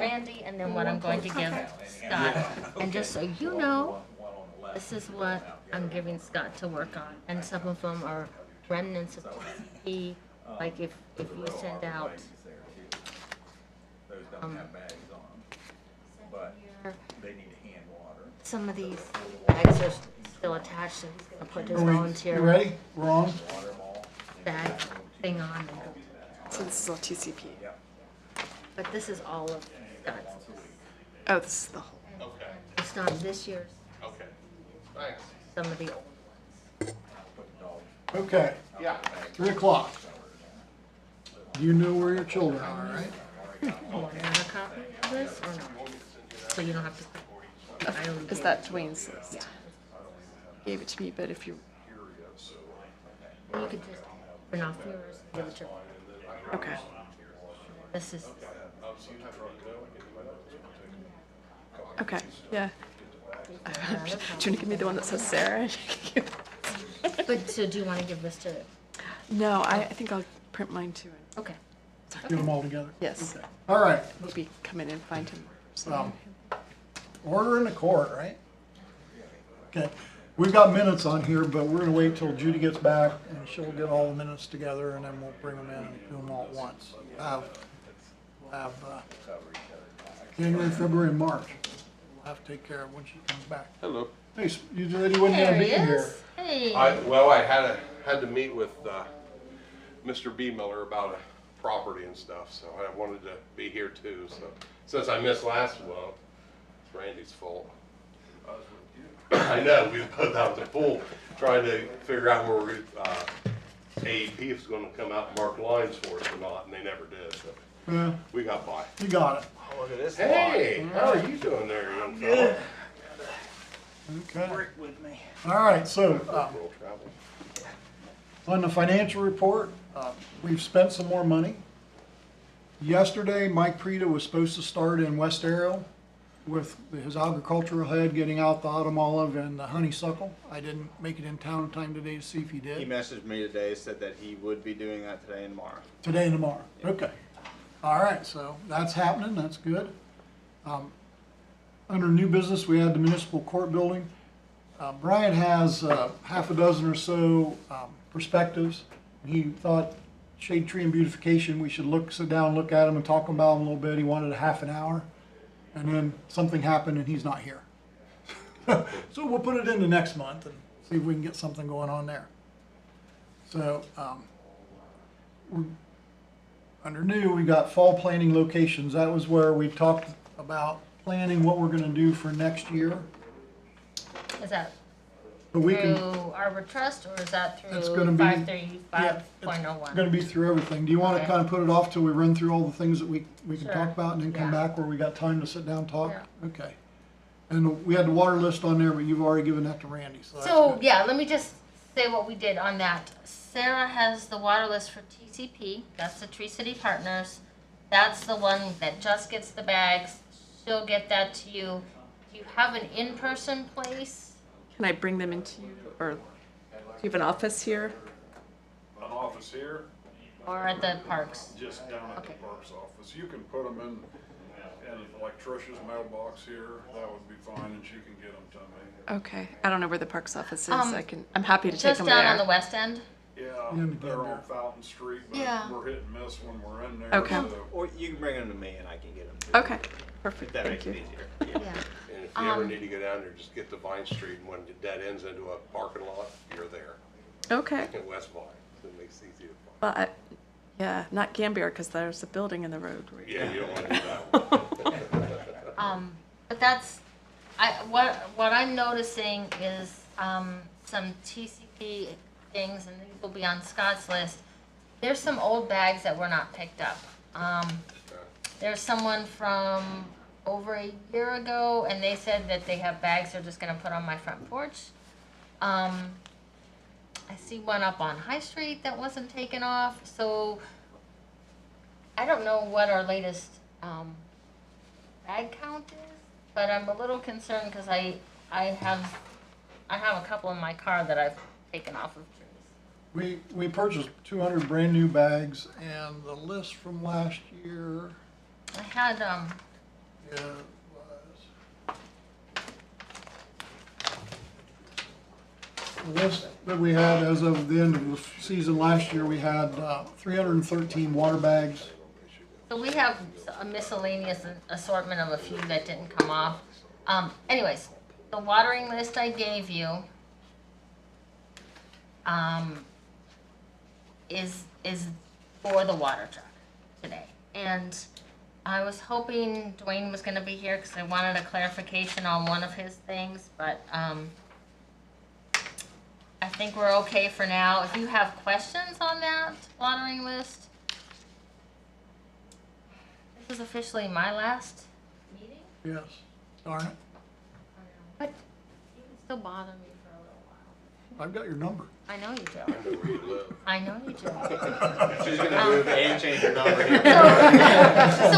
Randy, and then what I'm going to give Scott. And just so you know, this is what I'm giving Scott to work on. And some of them are remnants of TCP, like if you send out some of these bags are still attached, so he's going to put his volunteer You ready? We're on. bag thing on. And go. So this is all TCP. But this is all of Scott's. Oh, this is the whole. Okay. It's not this year's, Okay. Thanks. some of the old ones. Okay, Yeah. 3 o'clock. You know where your children are, right? You want another copy of this or no? So you don't have to. I only Is gave that Dwayne's list? He gave it to me, but if you. You could just print off yours, give it to her. Okay. This is, Okay. Yeah. Do you want to give me the one that says Sarah? but so do you want to give this to, No, I think I'll print mine too. okay. Get them all together. Yes. Okay. All right. Maybe come in and find him. Order in the court, right? Okay. We've got minutes on here, but we're gonna wait till Judy gets back and she'll get all the minutes together and then we'll bring them in and do them all at once. Have January, February, and March. We'll have to take care of when she comes back. Hello. Hey, you said you wasn't There gonna he be here. is. Hey. I had to meet with Mr. B. Miller about a property and stuff, so I wanted to be here too. So since I missed last month, it's Randy's fault. I know we both out the pool trying to figure out where AEP was going to come out and mark lines for us or not, and they never did. So Yeah, we got by. you got it. Look at this. Hey, how are you doing there, young fella? Okay. Brick with me. All right, so World travel. on the financial report, we've spent some more money. Yesterday, Mike Preta was supposed to start in West Arrow with his agricultural head getting out the autumn olive and the honeysuckle. I didn't make it in town in time today to see if he He did. messaged me today, said that he would be doing that today and tomorrow. Today and tomorrow. Okay. All right, so that's happening. That's good. Under new business, we had the municipal court building. Brian has half a dozen or so perspectives. He thought shade tree and beautification, we should sit down, look at them and talk about them a little bit. He wanted a half an hour. And then something happened and he's not here. So we'll put it into next month and see if we can get something going on there. So, under new, we got fall planning locations. That was where we talked about planning what we're gonna do for next year. Is that But we through can, Arbor Trust or is that It's through gonna be- 535.01? gonna be through everything. Do you wanna Okay. kinda put it off till we run through all the things that we can Sure. talk about and then come Yeah. back where we got time to sit down and talk? Yeah. Okay. And we had the water list on there, but you've already given that to Randy, so that's So, good. yeah, let me just say what we did on that. Sarah has the water list for TCP, that's the Tree City Partners. That's the one that just gets the bags. She'll get that to you. Do you have an in-person place? Can I bring them into you, or do you have an office here? An office here, Or at the parks? just down at the Okay. parks office. You can put them in like Trish's mailbox here, that would be fine, and she can get them to me. Okay. I don't know where the parks office is. Um, I'm happy to take Just them down there. on the west end? Yeah, And they're again, on Fountain Street, Yeah. but we're hit and miss when we're in there. Okay. so- Or you can bring them to me and I can get them to you. Okay. If Perfect. that Thank makes it you. easier. Yeah. And if you ever need to go down there, just get to Vine Street, and when it dead ends into a parking lot, you're there. Okay. In West Vine, so it makes it easy to find. Well, yeah, not Gambier because there's a building in the road. Yeah, you don't want to do that one. But that's, what I'm noticing is, some TCP things, and these will be on Scott's list. There's some old bags that were not picked up. There's someone from over a year ago, and they said that they have bags they're just gonna put on my front porch. I see one up on High Street that wasn't taken off, so I don't know what our latest, bag count is, but I'm a little concerned because I have a couple in my car that I've taken off of trees. We purchased 200 brand new bags and the list from last year, I had Yeah, it was. The list that we had as of the end of the season last year, we had 313 water bags. So we have a miscellaneous assortment of a few that didn't come off. Anyways, the watering list I gave you is for the water truck today. And I was hoping Dwayne was gonna be here because I wanted a clarification on one of his things, but I think we're okay for now. If you have questions on that watering list, this is officially my last meeting, Yes, darn it. but you can still bother me for a little while. I've got your number. I know you do. I know where you live. I know you do. She's gonna move and change her number here. So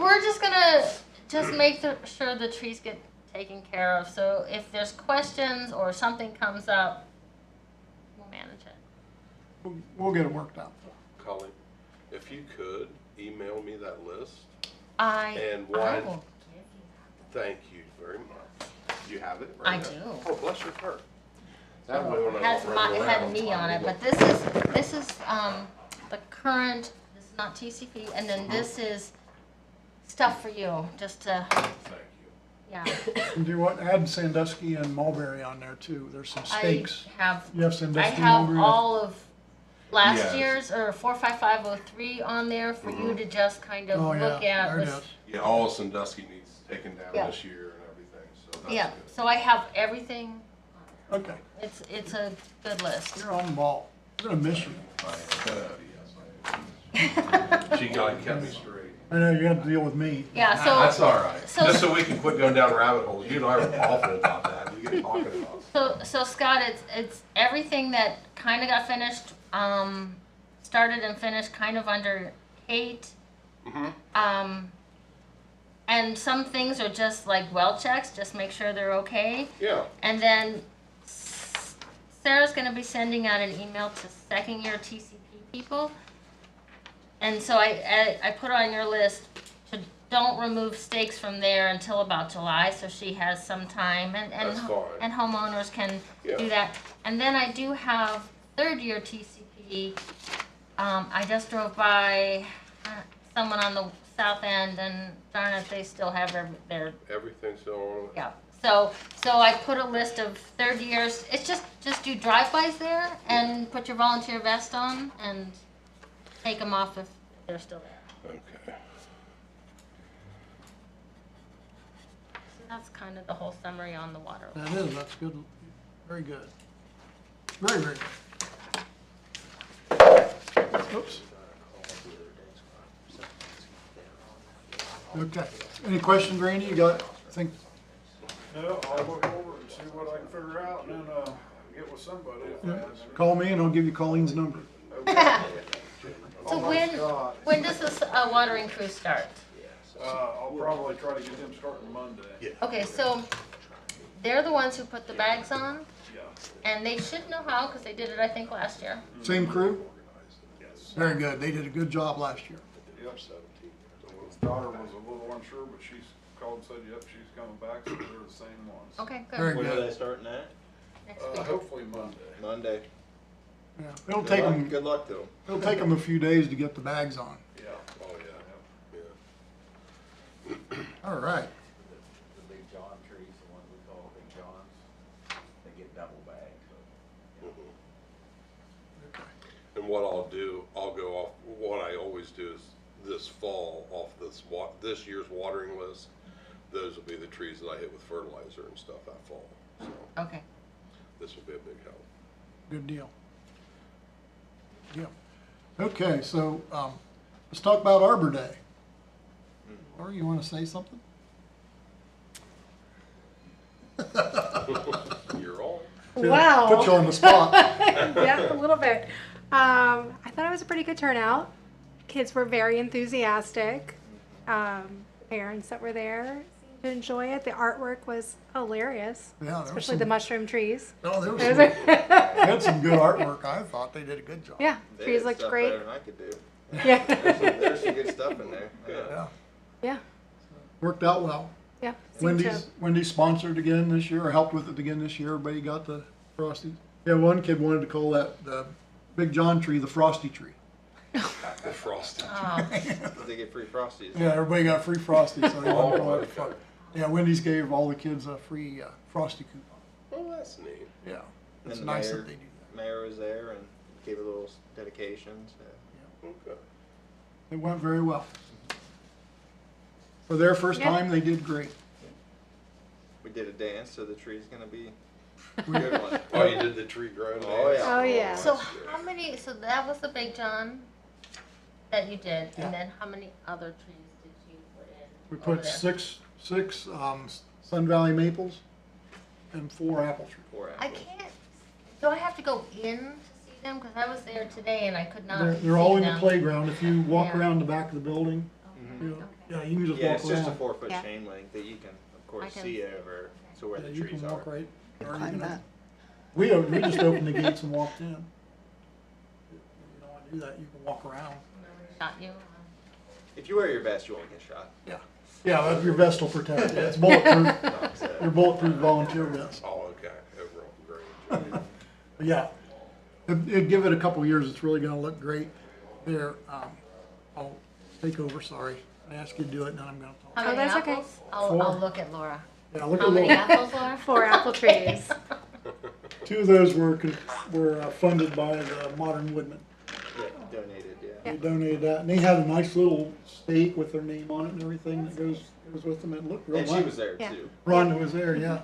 we're just gonna make sure the trees get taken care of. So if there's questions or something comes up, we'll manage it. We'll get it worked out. Colleen, if you could, email me that list. I And I why- will give you Thank you very much. You have it? I right do. now? Oh, bless your heart. That way when It I has walk it had around, me on it, but this is the current. This is not TCP, and then this is stuff for you, just to Thank you. yeah. And do what? Add Sandusky and Mulberry on there too. There's some stakes. I have You have Sandusky and have Mulberry? all of last Yes. year's or 45503 on there for you to just kind of Oh, yeah, look at. there it this- is. Yeah, all of Sandusky needs taken down Yeah. this year and everything, so that's Yeah, good. so I have everything. Okay, It's a good list. you're on the ball. I'm gonna miss you. She kept me straight. I know you have to deal with me. Yeah, so That's all right. so- Just so we can quit going down rabbit holes. You and I are awful about that. You get talking about. So Scott, it's everything that kind of got finished, started and finished kind of under Kate. And some things are just like well checks, just make sure they're okay. Yeah. And then Sarah's gonna be sending out an email to second year TCP people. And so I put on your list to don't remove stakes from there until about July, so she has some time and That's fine. and homeowners can Yeah. do that. And then I do have third year TCP. I just drove by someone on the south end and darn it, they still have their Everything's still on. yeah. So I put a list of third years. It's just do drive-bys there and put your volunteer vest on and take them off if they're still there. Okay. So that's kind of the whole summary on the water. That is, that's good. Very good. Very, very good. Oops. Okay. Any questions, Randy? You got, I think, No, I'll look over and see what I can figure out and then, get with somebody. if I have any. call me and I'll give you Colleen's number. So when does this watering crew start? I'll probably try to get them starting Monday. Yeah. Okay, so they're the ones who put the bags on, Yeah, and they should know how because they did it I think last year. Same crew? yes. Very good. They did a good job last year. Yep. His daughter was a little unsure, but she's called and said, yep, she's coming back, so they're the same ones. Okay, Very good. When are good. they starting at? Next week. Hopefully Monday. Monday. Yeah. It'll take them, Good luck to them. it'll take them a few days to get the bags on. Yeah. Oh, yeah. Yeah. All right. The Big John trees, the ones we call Big Johns, they get double bagged, so. Okay. And what I'll do, I'll go off, what I always do is this fall off this year's watering list. Those will be the trees that I hit with fertilizer and stuff that fall. So Okay. this will be a big help. Good deal. Yeah. Okay, so let's talk about Arbor Day. Or you want to say something? You're on. Wow. Put you on the spot. Yeah, a little bit. I thought it was a pretty good turnout. Kids were very enthusiastic. Parents that were there seemed to enjoy it. The artwork was hilarious, Yeah, there was especially the some, mushroom trees. no, there was Those some, are- they had some good artwork. I thought they did a good job. yeah, They trees did looked stuff great. Better than I could do. Yeah. There's some good stuff in there. Yeah. Yeah. Yeah. worked out well. Yeah. seemed to- Wendy's sponsored again this year, or helped with it again this year. Everybody got the Frosties. Yeah, one kid wanted to call that the Big John tree the Frosty tree. The frosting. Oh, They get free Frosties. Yeah, everybody got free Frosties, so they wanted to call it Oh, the Fro- okay. Yeah, Wendy's gave all the kids a free Frosty coupon. Well, that's neat. Yeah, And it's the nice mayor- that they do that. Mayor was there and gave a little dedication. So. Okay. It went very well. For their first Yeah. time, they did great. We did a dance, so the tree's gonna be a We- good one. Oh, you did the tree growing? Oh, dance? yeah. Oh, yeah. so that's good. how many, so that was the Big John that you did, Yeah. and then how many other trees did you put in? We over put there? six Sun Valley maples and 4 apple trees. Four I apples. can't, do I have to go in to see them? Because I was there today and I could not They're all see in the them. playground. If you walk Yeah. around the back of the building, Okay. you, yeah, you can just Yeah, walk it's just a around. 4-foot Yeah. chain link that you can, of course, I can see see over to where Yeah, the you trees can walk are. right. or you Climb can- that. We just opened the gates and walked in. If you don't want to do that, you can walk around. Shot you? If you wear your vest, you won't get shot. Yeah. Yeah, your vest will protect you. It's bulletproof. No, it's, Your bulletproof volunteer vest. Oh, okay. Overall, great. But yeah, give it a couple years, it's really gonna look great. There, I'll take over, sorry. I asked you to do it, and then I'm gonna talk. How Oh, many that's okay. apples? I'll 4. look at Laura. Yeah, look How at many Laura. apples, Laura? 4 apple trees. 2 of those were funded by the Modern Woodman. yeah, donated, yeah. They donated that, and they had a nice little stake with their name on it and everything that goes with them. It looked real And nice. she was there Yeah. too. Rhonda was there, yeah.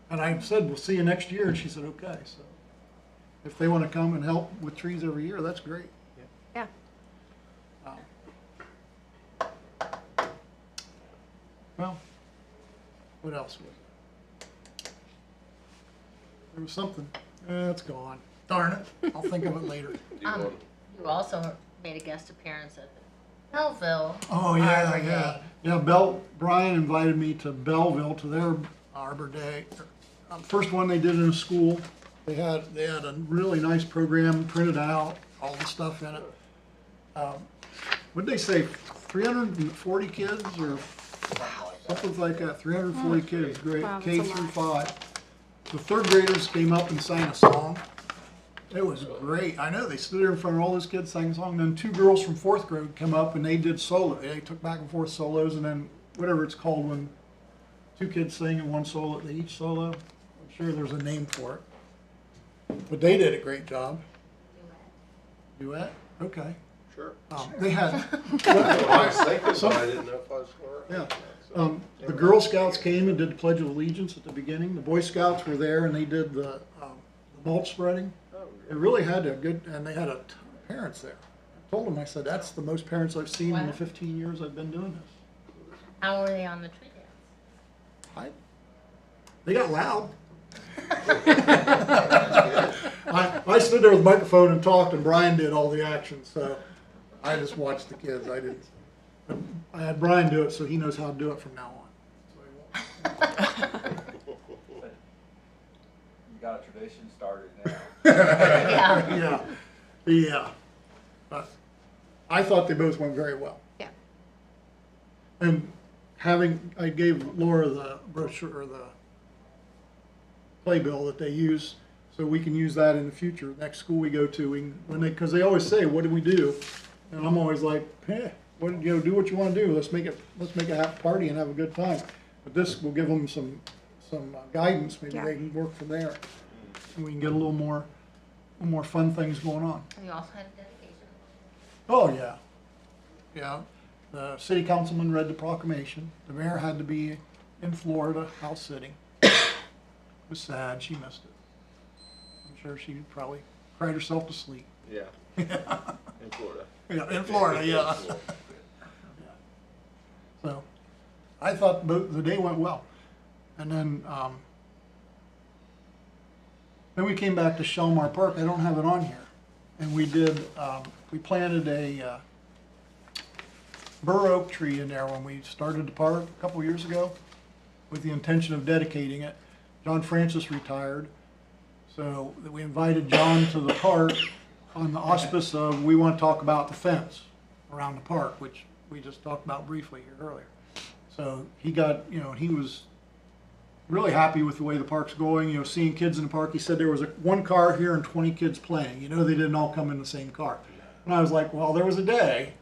And I said, we'll see you next year, and she said, okay, so. If they wanna come and help with trees every year, that's great. Yeah. Well, what else was it? There was something, it's gone, darn it, I'll think of it later. Do you want- You also made a guest appearance at the Belleville. Oh, yeah, Arbor yeah, Day. yeah, Brian invited me to Belleville to their Arbor Day. First one they did in a school, they had a really nice program printed out, all the stuff in it. What'd they say, 340 kids or something like that, 340 kids, great, Wow, that's K a through lot. 5. The 3rd graders came up and sang a song. It was great. I know, they stood there in front of all those kids, sang a song. Then 2 girls from 4th grade came up and they did solo. They took back and forth solos, and then whatever it's called when 2 kids sing and 1 solo, they each solo. I'm sure there's a name for it. But they did a great job. Duet? Okay. Sure. They had, I was thinking, but I didn't know if I was correct. yeah. So- The Girl Scouts came and did the Pledge of Allegiance at the beginning. The Boy Scouts were there and they did the mulch spreading. It really had a good, and they had a ton of parents there. I told them, I said, that's the most parents I've seen in the Wow. 15 years I've been doing this. How were they on the tree dance? They got loud. I stood there with the microphone and talked, and Brian did all the action, so I just watched the kids. I didn't. I had Brian do it, so he knows how to do it from now on. You got a tradition started now. Yeah. Yeah. But I thought they both went very well. Yeah. And I gave Laura the brochure, or the playbill that they use, so we can use that in the future. Next school we go to, because they always say, what do we do? And I'm always like, do what you want to do. Let's make a happy party and have a good time. But this will give them some guidance. Maybe Yeah. they can work from there, and we can get a little more fun things going on. You also had a dedication. Oh, yeah. Yeah. The city councilman read the proclamation. The mayor had to be in Florida, house sitting. It was sad. She missed it. I'm sure she probably cried herself to sleep. Yeah. In Florida. Yeah, in Florida, yeah. So, I thought the day went well. And then we came back to Shelmar Park. I don't have it on here. And we planted a bur oak tree in there when we started the park a couple years ago with the intention of dedicating it. John Francis retired, so we invited John to the park on the auspice of, we want to talk about the fence around the park, which we just talked about briefly here earlier. So he got, he was really happy with the way the park's going, seeing kids in the park. He said there was one car here and 20 kids playing. They didn't all come in the same car. And I was like, well, there was a day.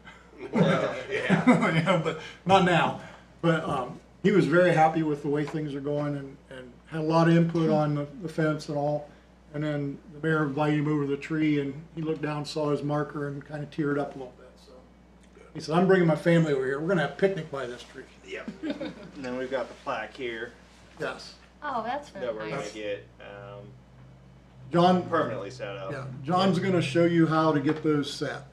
Well, yeah. But not now. But he was very happy with the way things are going and had a lot of input on the fence and all. And then the mayor invited him over to the tree, and he looked down, saw his marker, and kind of teared up a little bit. So he said, I'm bringing my family over here. We're going to have a picnic by this tree. Yep. And then we've got the plaque here Yes. Oh, that's that very we're nice. gonna get John, permanently set up. yeah, John's going to show you how to get those set.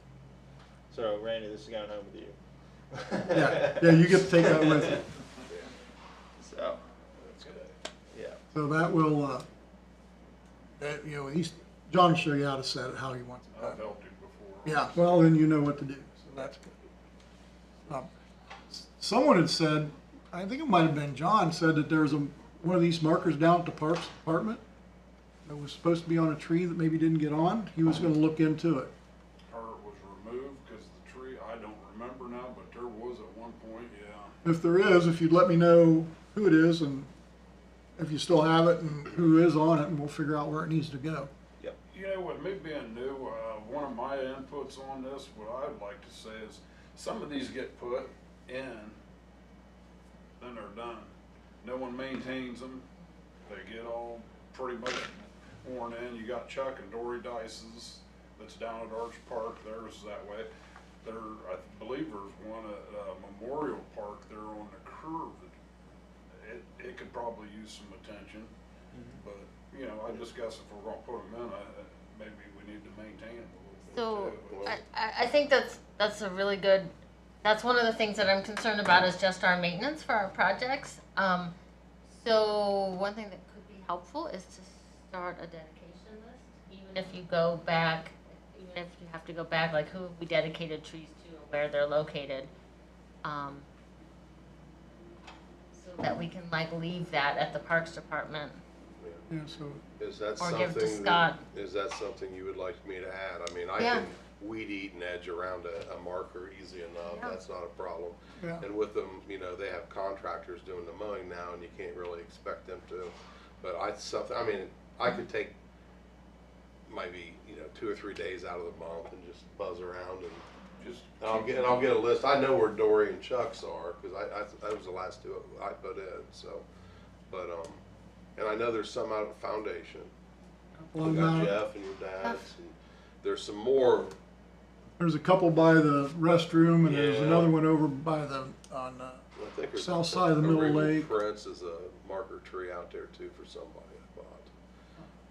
So Randy, this is going home with you. Yeah, you get to take that with you. So, yeah. So that will, John will show you how to set it, how he wants it I've done. helped him before. Yeah, well, then you know what to do, so that's good. Someone had said, I think it might have been John, said that there was one of these markers down at the Parks Department that was supposed to be on a tree that maybe didn't get on. He was going to look into it. Or it was removed because the tree, I don't remember now, but there was at one point, yeah. If there is, if you'd let me know who it is and if you still have it and who is on it, and we'll figure out where it needs to go. You know, with me being new, one of my inputs on this, what I'd like to say is, some of these get put in, then they're done. No one maintains them. They get all pretty much worn in. You got Chuck and Dory Dice's that's down at Arch Park. Theirs is that way. I believe there's one at Memorial Park there on the curve. It could probably use some attention, but I just guess if we're gonna put them in, maybe we need to maintain them a little So bit too. I think that's a really good, that's one of the things that I'm concerned about is just our maintenance for our projects. So one thing that could be helpful is to start a dedication list, even if you go back, even if you have to go back, like who have we dedicated trees to and where they're located. So that we can like leave that at the Parks Department. Yeah, so Is that Or give to something, Scott. is that something you would like me to add? I mean, I Yeah. can weed eat and edge around a marker easy enough, Yeah. that's not a problem. Yeah. And with them, they have contractors doing the mowing now, and you can't really expect them to. But I could take maybe, 2 or 3 days out of the month and just buzz around and I'll get a list. I know where Dory and Chuck's are, cause that was the last two I put in, so. But, and I know there's some out at Foundation. well, We got now, Jeff and your dad's, and there's some more. there's a couple by the restroom, and there's Yeah. another one over by I think there's south side of the Middle Regal Lake. Prince is a marker tree out there too for somebody I bought.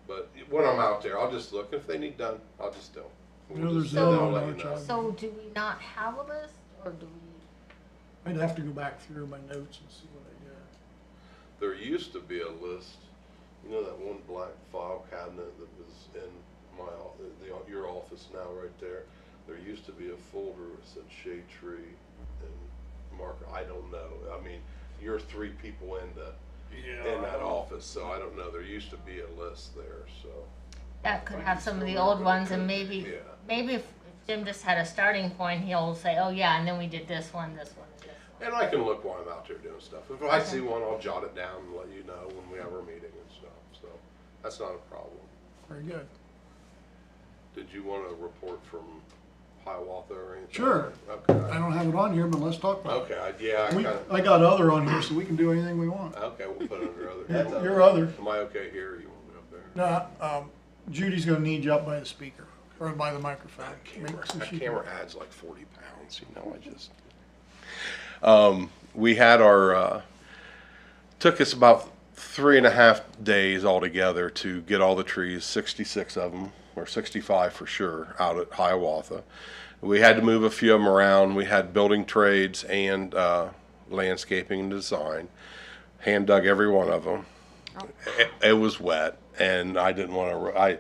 But when I'm out there, I'll just look. If they need done, I'll just do 'em. There's So- another I'll one let on you know. Arch. So do we not have a list or do we? I'd have to go back through my notes and see what I did. There used to be a list, that one black file cabinet that was in your office now right there. There used to be a folder that said shade tree and marker. I don't know. I mean, you're 3 people in that office, so I don't know. There used to be a list there, so. That could have some of the old ones and maybe, Yeah. maybe if Jim just had a starting point, he'll say, oh yeah, and then we did this one, and this one. And I can look while I'm out there doing stuff. If I see one, I'll jot it down and let you know when we have our meeting and stuff, so that's not a problem. Very good. Did you want a report from Hiawatha or anything? Sure. Okay. I don't have it on here, but let's talk about it. Okay, I got other on here, so we can do anything we want. okay, we'll put it under other. Your other. Am I okay here, or you want me up there? No, Judy's gonna need you up by the speaker, or by the microphone. That camera adds like 40 pounds, we had took us about 3.5 days altogether to get all the trees, 66 of them, or 65 for sure, out at Hiawatha. We had to move a few of them around. We had building trades and landscaping and design. Hand dug every one of them. It was wet, and I didn't want to.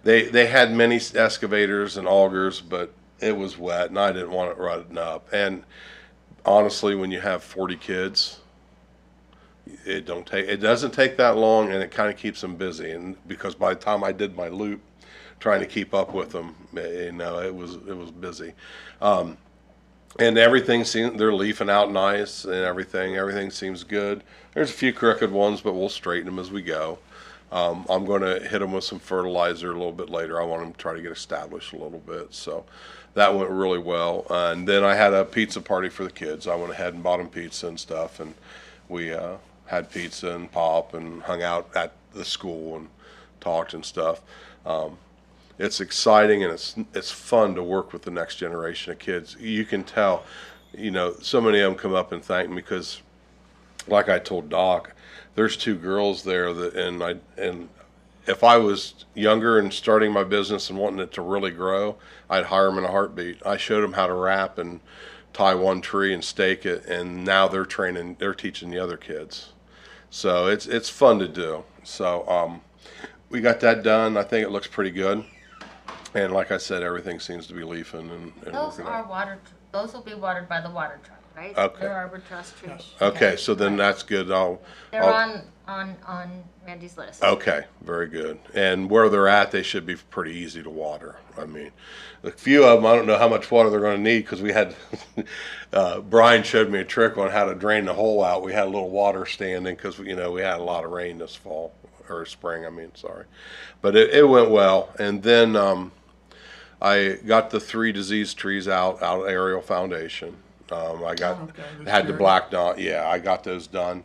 They had many excavators and augers, but it was wet, and I didn't want it rutting up. And honestly, when you have 40 kids, it doesn't take that long, and it kind of keeps them busy. And because by the time I did my loop, trying to keep up with them, it was busy. And everything seems, they're leafing out nice and everything seems good. There's a few crooked ones, but we'll straighten them as we go. I'm going to hit them with some fertilizer a little bit later. I want them to try to get established a little bit. So that went really well. And then I had a pizza party for the kids. I went ahead and bought them pizza and stuff, and we had pizza and pop and hung out at the school and talked and stuff. It's exciting and it's fun to work with the next generation of kids. You can tell, you know, so many of them come up and thank me because, like I told Doc, there's two girls there that, and if I was younger and starting my business and wanting it to really grow, I'd hire them in a heartbeat. I showed them how to wrap and tie one tree and stake it, and now they're teaching the other kids. So it's fun to do. So we got that done. I think it looks pretty good. And like I said, everything seems to be leafing and Those working are out. those will be watered by the water truck, right? Okay. They're Arbor Trust trees. Yes. Okay, so then that's good. They're I'll- on Randy's list. Okay, very good. And where they're at, they should be pretty easy to water. I mean, a few of them, I don't know how much water they're going to need because we had, Brian showed me a trick on how to drain the hole out. We had a little water standing because, you know, we had a lot of rain this fall, or spring, I mean, sorry. But it went well. And then I got the 3 disease trees out of aerial foundation. I got, had the black dot, yeah, I got those done.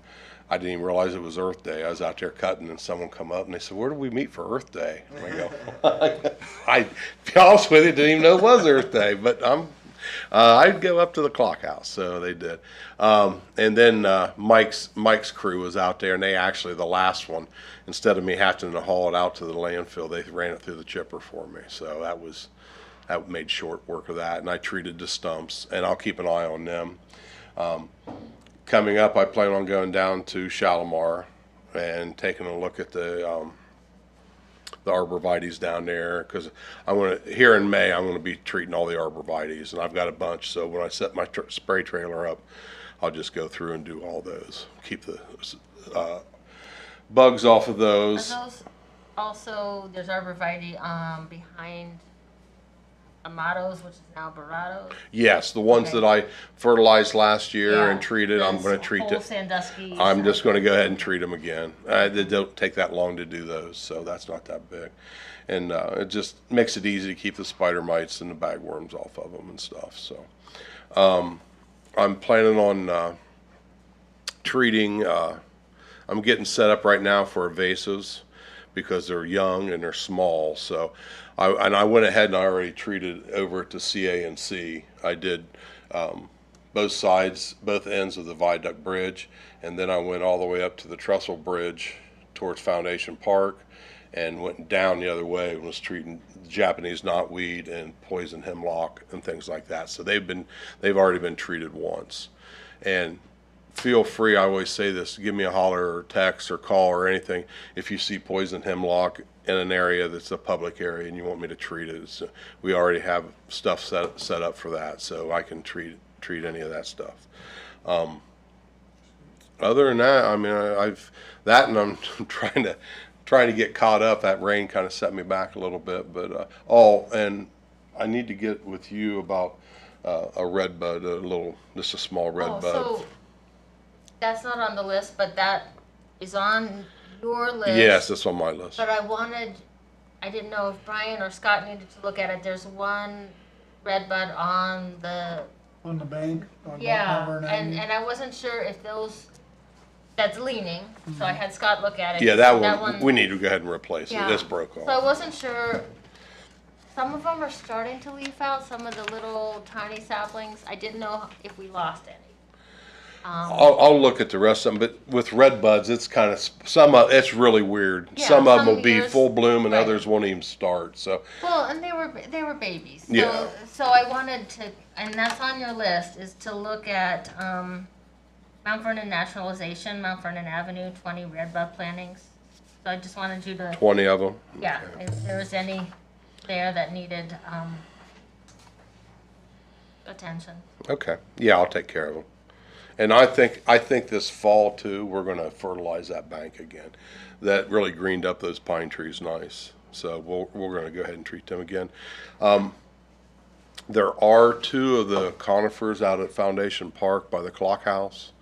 I didn't even realize it was Earth Day. I was out there cutting, and someone come up and they said, "Where do we meet for Earth Day?" And I go, I, to be honest with you, didn't even know it was Earth Day, but I'd go up to the clock house, so they did. And then Mike's crew was out there, and they actually, the last one, instead of me having to haul it out to the landfill, they ran it through the chipper for me. So that made short work of that, and I treated the stumps, and I'll keep an eye on them. Coming up, I plan on going down to Shalimar and taking a look at the arborvitaes down there, because here in May I'm going to be treating all the arborvitaes, and I've got a bunch. So when I set my spray trailer up, I'll just go through and do all those. Keep the bugs off of those. Are those also, there's arborvitae behind Amatos, which is now Baratos. Yes, the ones Okay. that I fertilized last year Yeah, and treated, I'm those going to treat whole it. Sandusky I'm stuff. just going to go ahead and treat them again. They don't take that long to do those, so that's not that big. And it just makes it easy to keep the spider mites and the bagworms off of them and stuff. So I'm planning on treating, I'm getting set up right now for invasives because they're young and they're small. So I went ahead and I already treated over at the CA&C. I did both sides, both ends of the viaduct bridge, and then I went all the way up to the trestle bridge towards Foundation Park and went down the other way and was treating Japanese knotweed and poison hemlock and things like that. So they've already been treated once. And feel free, I always say this, give me a holler or text or call or anything if you see poison hemlock in an area that's a public area and you want me to treat it. So we already have stuff set up for that, so I can treat any of that stuff. Other than that, I mean, and I'm trying to get caught up. That rain kind of set me back a little bit, but and I need to get with you about a red bud, just a small red bud. So that's not on the list, but that is on your list. Yes, that's on my list. But I didn't know if Brian or Scott needed to look at it. There's one red bud on the, On the bank, on Mount yeah, Vernon. and I wasn't sure if that's leaning, so I had Scott look at it. Yeah, that one, we need to go ahead and replace it. Yeah. This broke off. So I wasn't sure, some of them are starting to leaf out, some of the little tiny saplings. I didn't know if we lost any. I'll look at the rest of them, but with red buds, it's kind of it's really weird. Yeah, some of them some will be years- full bloom, and right. others won't even start. So Well, and they were babies. So, Yeah. So I wanted to, and that's on your list, is to look at Mount Vernon naturalization, Mount Vernon Avenue, 20 redbud plantings. So I just wanted you to, 20 of them. yeah, if there was any there that needed attention. Okay. Yeah, I'll take care of them. And I think this fall too, we're going to fertilize that bank again. That really greened up those pine trees nice. So we're going to go ahead and treat them again. There are two of the conifers out at Foundation Park by the clock house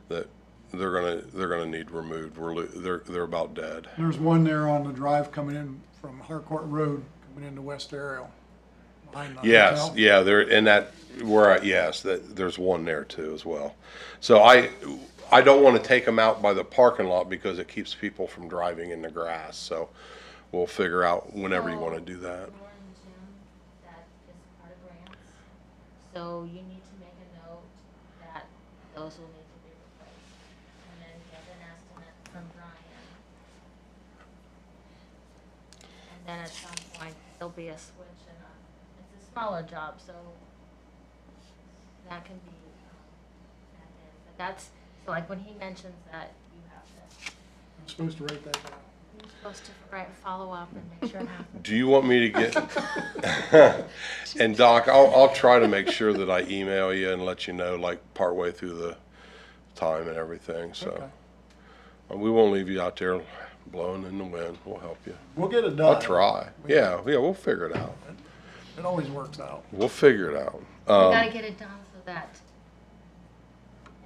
that they're gonna need removed. They're about dead. There's one there on the drive coming in from Harcourt Road, coming into West Ariel. Behind the Yes, hotel. yeah, they're in that yes, there's one there too as well. So I don't want to take them out by the parking lot because it keeps people from driving in the grass. So we'll figure out whenever you want to do that. Lauren and Jim, that is part of grants. So you need to make a note that those will need to be replaced. And then get an estimate from Brian. And then at some point, there'll be a switch and it's a smaller job, so that can be, added in. But that's, so like when he mentions that, you have to, I'm supposed to write that down. you're supposed to follow up and make sure it happens. Do you want me to get? And Doc, I'll try to make sure that I email you and let you know like partway through the time and everything. So we won't leave you out there blowing in the wind. We'll help you. We'll get it done. I'll try. Yeah, we'll figure it out. It always works out. We'll figure it out. We gotta get it done so that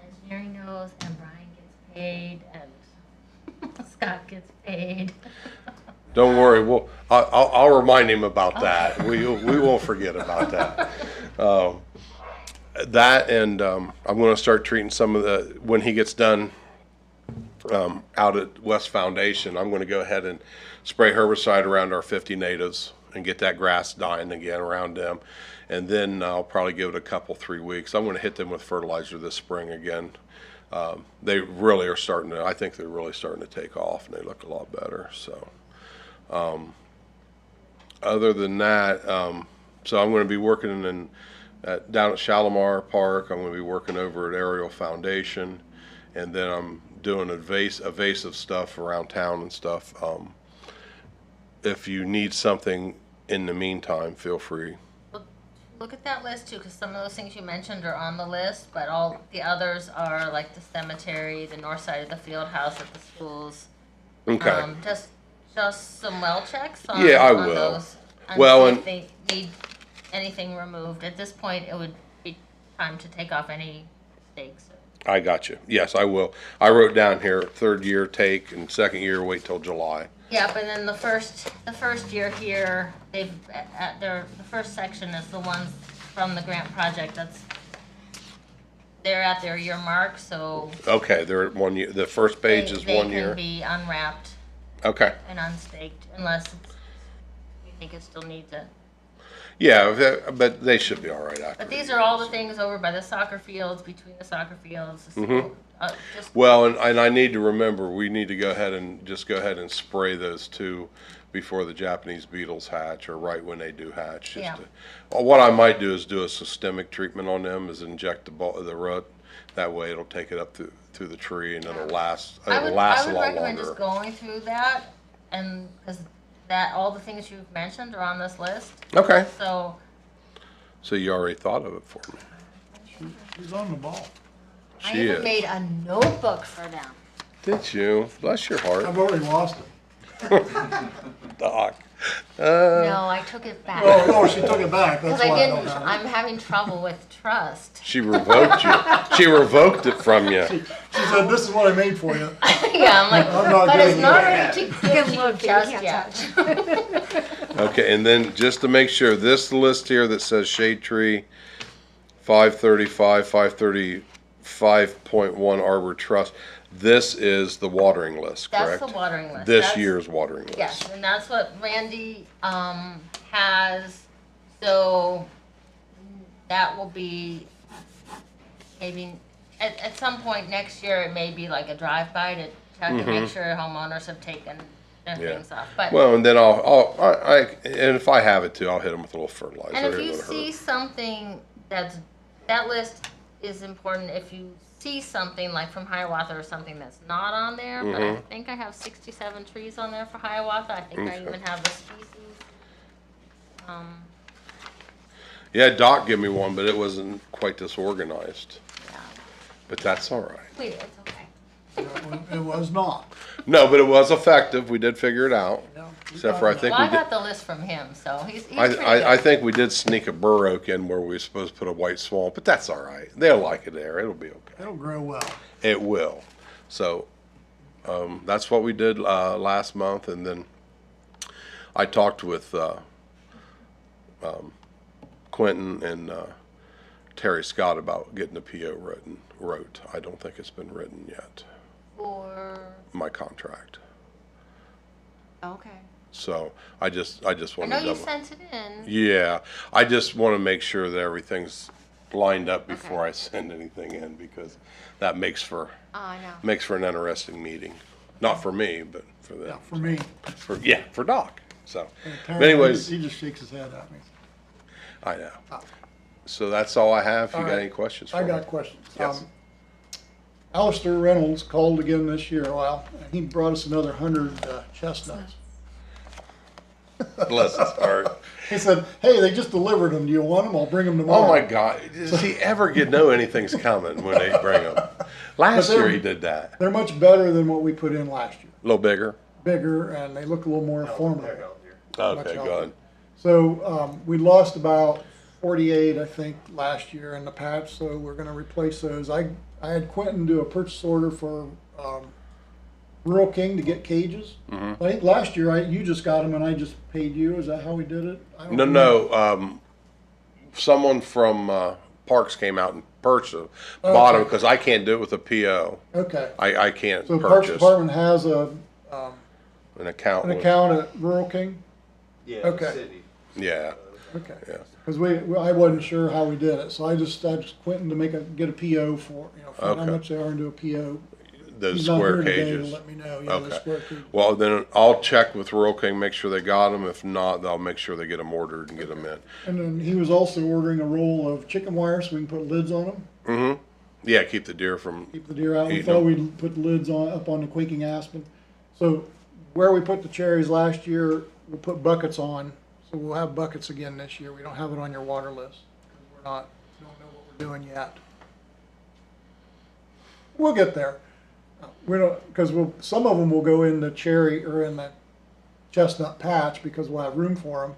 engineering knows and Brian gets paid and Scott gets paid. Don't worry. I'll remind him about that. We won't forget about that. That and I'm going to start treating some of the when he gets done out at West Foundation. I'm going to go ahead and spray herbicide around our 50 natives and get that grass dying again around them. And then I'll probably give it a 3 weeks. I'm going to hit them with fertilizer this spring again. They really are starting to, I think they're really starting to take off and they look a lot better. So, other than that, so I'm going to be working down at Shalimar Park. I'm going to be working over at Ariel Foundation. And then I'm doing evasive stuff around town and stuff. If you need something in the meantime, feel free. Look at that list too, because some of those things you mentioned are on the list, but all the others are like the cemetery, the north side of the field house at the schools. Okay. Just some well checks on, Yeah, I on will. those. Well, see if and- they need anything removed. At this point, it would be time to take off any stakes. I got you. Yes, I will. I wrote down here, 3rd year take and 2nd year wait till July. Yep, and then the first year here, the first section is the ones from the grant project. They're at their year mark, so Okay, they're at 1 year. The first page is 1 They year. can be unwrapped Okay. and unstaked unless you think it still needs it. Yeah, but they should be all right after. But these are all the things over by the soccer fields, between the soccer fields, the school, just Well, and I need to remember, we need to go ahead and spray those two before the Japanese beetles hatch or right when they do hatch. Yeah. What I might do is do a systemic treatment on them, is inject the root. That way it'll take it up through the tree and it'll last a I would lot recommend longer. just going through that, and because all the things you've mentioned are on this list. Okay. So So you already thought of it for me. She's on the ball. I She even is. made a notebook for them. Did you? Bless your heart, I've already lost it. Doc. No, I took it back. Oh, she took it back. Because That's I why I didn't, don't have it. I'm having trouble with trust. She revoked you. She revoked it from you. She said, "This is what I made for you." Yeah, I'm like, I'm not but it's giving not you ready to give to you just yet. Okay, and then just to make sure, this list here that says shade tree, 535, 535.1 arbor truss, this is the watering list, That's correct? the watering list. This That's- year's watering list. Yes, and that's what Randy, has, so that will be maybe, at some point next year, it may be like a drive-by to check and make sure homeowners have taken their Mm-hmm. Yeah. things off, but. Well, and then and if I have it too, I'll hit them with a little fertilizer. And if It you won't see hurt. something that list is important, if you see something like from Hiawatha or something that's not on there, but I think I have 67 trees on there for Hiawatha, I think I Okay. even have the species. Yeah, Doc gave me one, but it wasn't quite this organized. Yeah, But that's all right. wait, it's okay. It was not. No, but it was effective. We did figure it out. Yeah. Except for I think Well, we I did. got the list from him, so he's pretty good. I think we did sneak a bur oak in where we were supposed to put a white swan, but that's all right. They'll like it there. It'll be okay. It'll grow well. It will. So that's what we did last month, and then I talked with Quentin and Terry Scott about getting the PO wrote. I don't think it's been written yet. For, My contract. okay. So I just I want know to you double. sent it in. Yeah, I just want to make sure that everything's lined up before Okay. I send anything in, because that makes for Oh, I know. an interesting meeting. Not for me, but for them. Yeah, for me. For Doc. So, And but Terry, anyways, he just shakes his head at me. I know. So that's all I have. You All got right. any questions for I me? got questions. Yes. Alistair Reynolds called again this year. Well, he brought us another 100 chestnuts. Bless his heart. He said, "Hey, they just delivered them. Do you want them? I'll bring them tomorrow." Oh my God! Does he ever know anything's coming when they bring them? Last But they're- year he did that. They're much better than what we put in last year. A little bigger. Bigger, and they look a little more They're formidable. healthier. Much Okay, healthier. good. So we lost about 48, I think, last year in the patch. So we're going to replace those. I had Quentin do a purchase order for Rural King to get cages. Mm-hmm. I think last year you just got them and I just paid you. Is that how we did it? I don't No, remember. no. Someone from Parks came out and purchased them, bought them, because I can't do it with a PO. Okay. I can't So Parks purchase Department has an account. an with- account at Rural King. Yeah, Okay. the city. Yeah, Okay. yeah. Because I wasn't sure how we did it, so I just Quentin to get a PO for find how Okay. much they are and do a PO. Those He's not square here today to cages. let me know. Yeah, the Okay. square cages. Well, then I'll check with Rural King, make sure they got them. If not, I'll make sure they get them ordered and get them in. And then he was also ordering a roll of chicken wire so we can put lids on them, Mm-hmm. Yeah, keep the deer from. keep the deer out. We Eating thought them. we'd put the lids up on the quaking aspen. So where we put the cherries last year, we'll put buckets on. So we'll have buckets again this year. We don't have it on your water list. We don't know what we're doing yet. We'll get there. We don't, because some of them will go in the cherry or in the chestnut patch because we'll have room for them.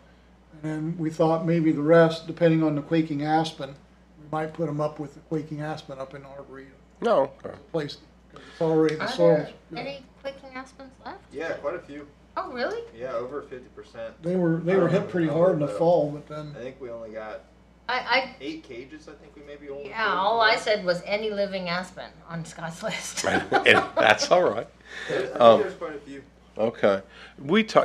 And then we thought maybe the rest, depending on the quaking aspen, we might put them up with the quaking aspen up in Arboretum. No. Okay. Place, because it's already, the Are soil's there any quaking aspens left? Yeah, quite a few. Oh, really? Yeah, over 50%. They were hit pretty hard in the fall, but then, I think we only got I 8 cages. I think we maybe only. yeah, all I said was any living aspen on Scott's list. And that's all right. I think there's quite a few. Okay.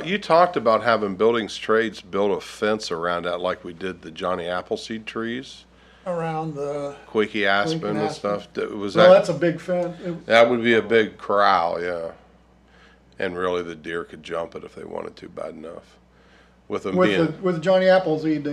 You talked about having buildings trades build a fence around that, like we did the Johnny Appleseed trees, around the, Quaky aspen Quaking and aspen. stuff. Was well, that? that's a big fence. That would be a big corral, yeah. And really, the deer could jump it if they wanted to bad enough. With them being With Johnny Appleseed,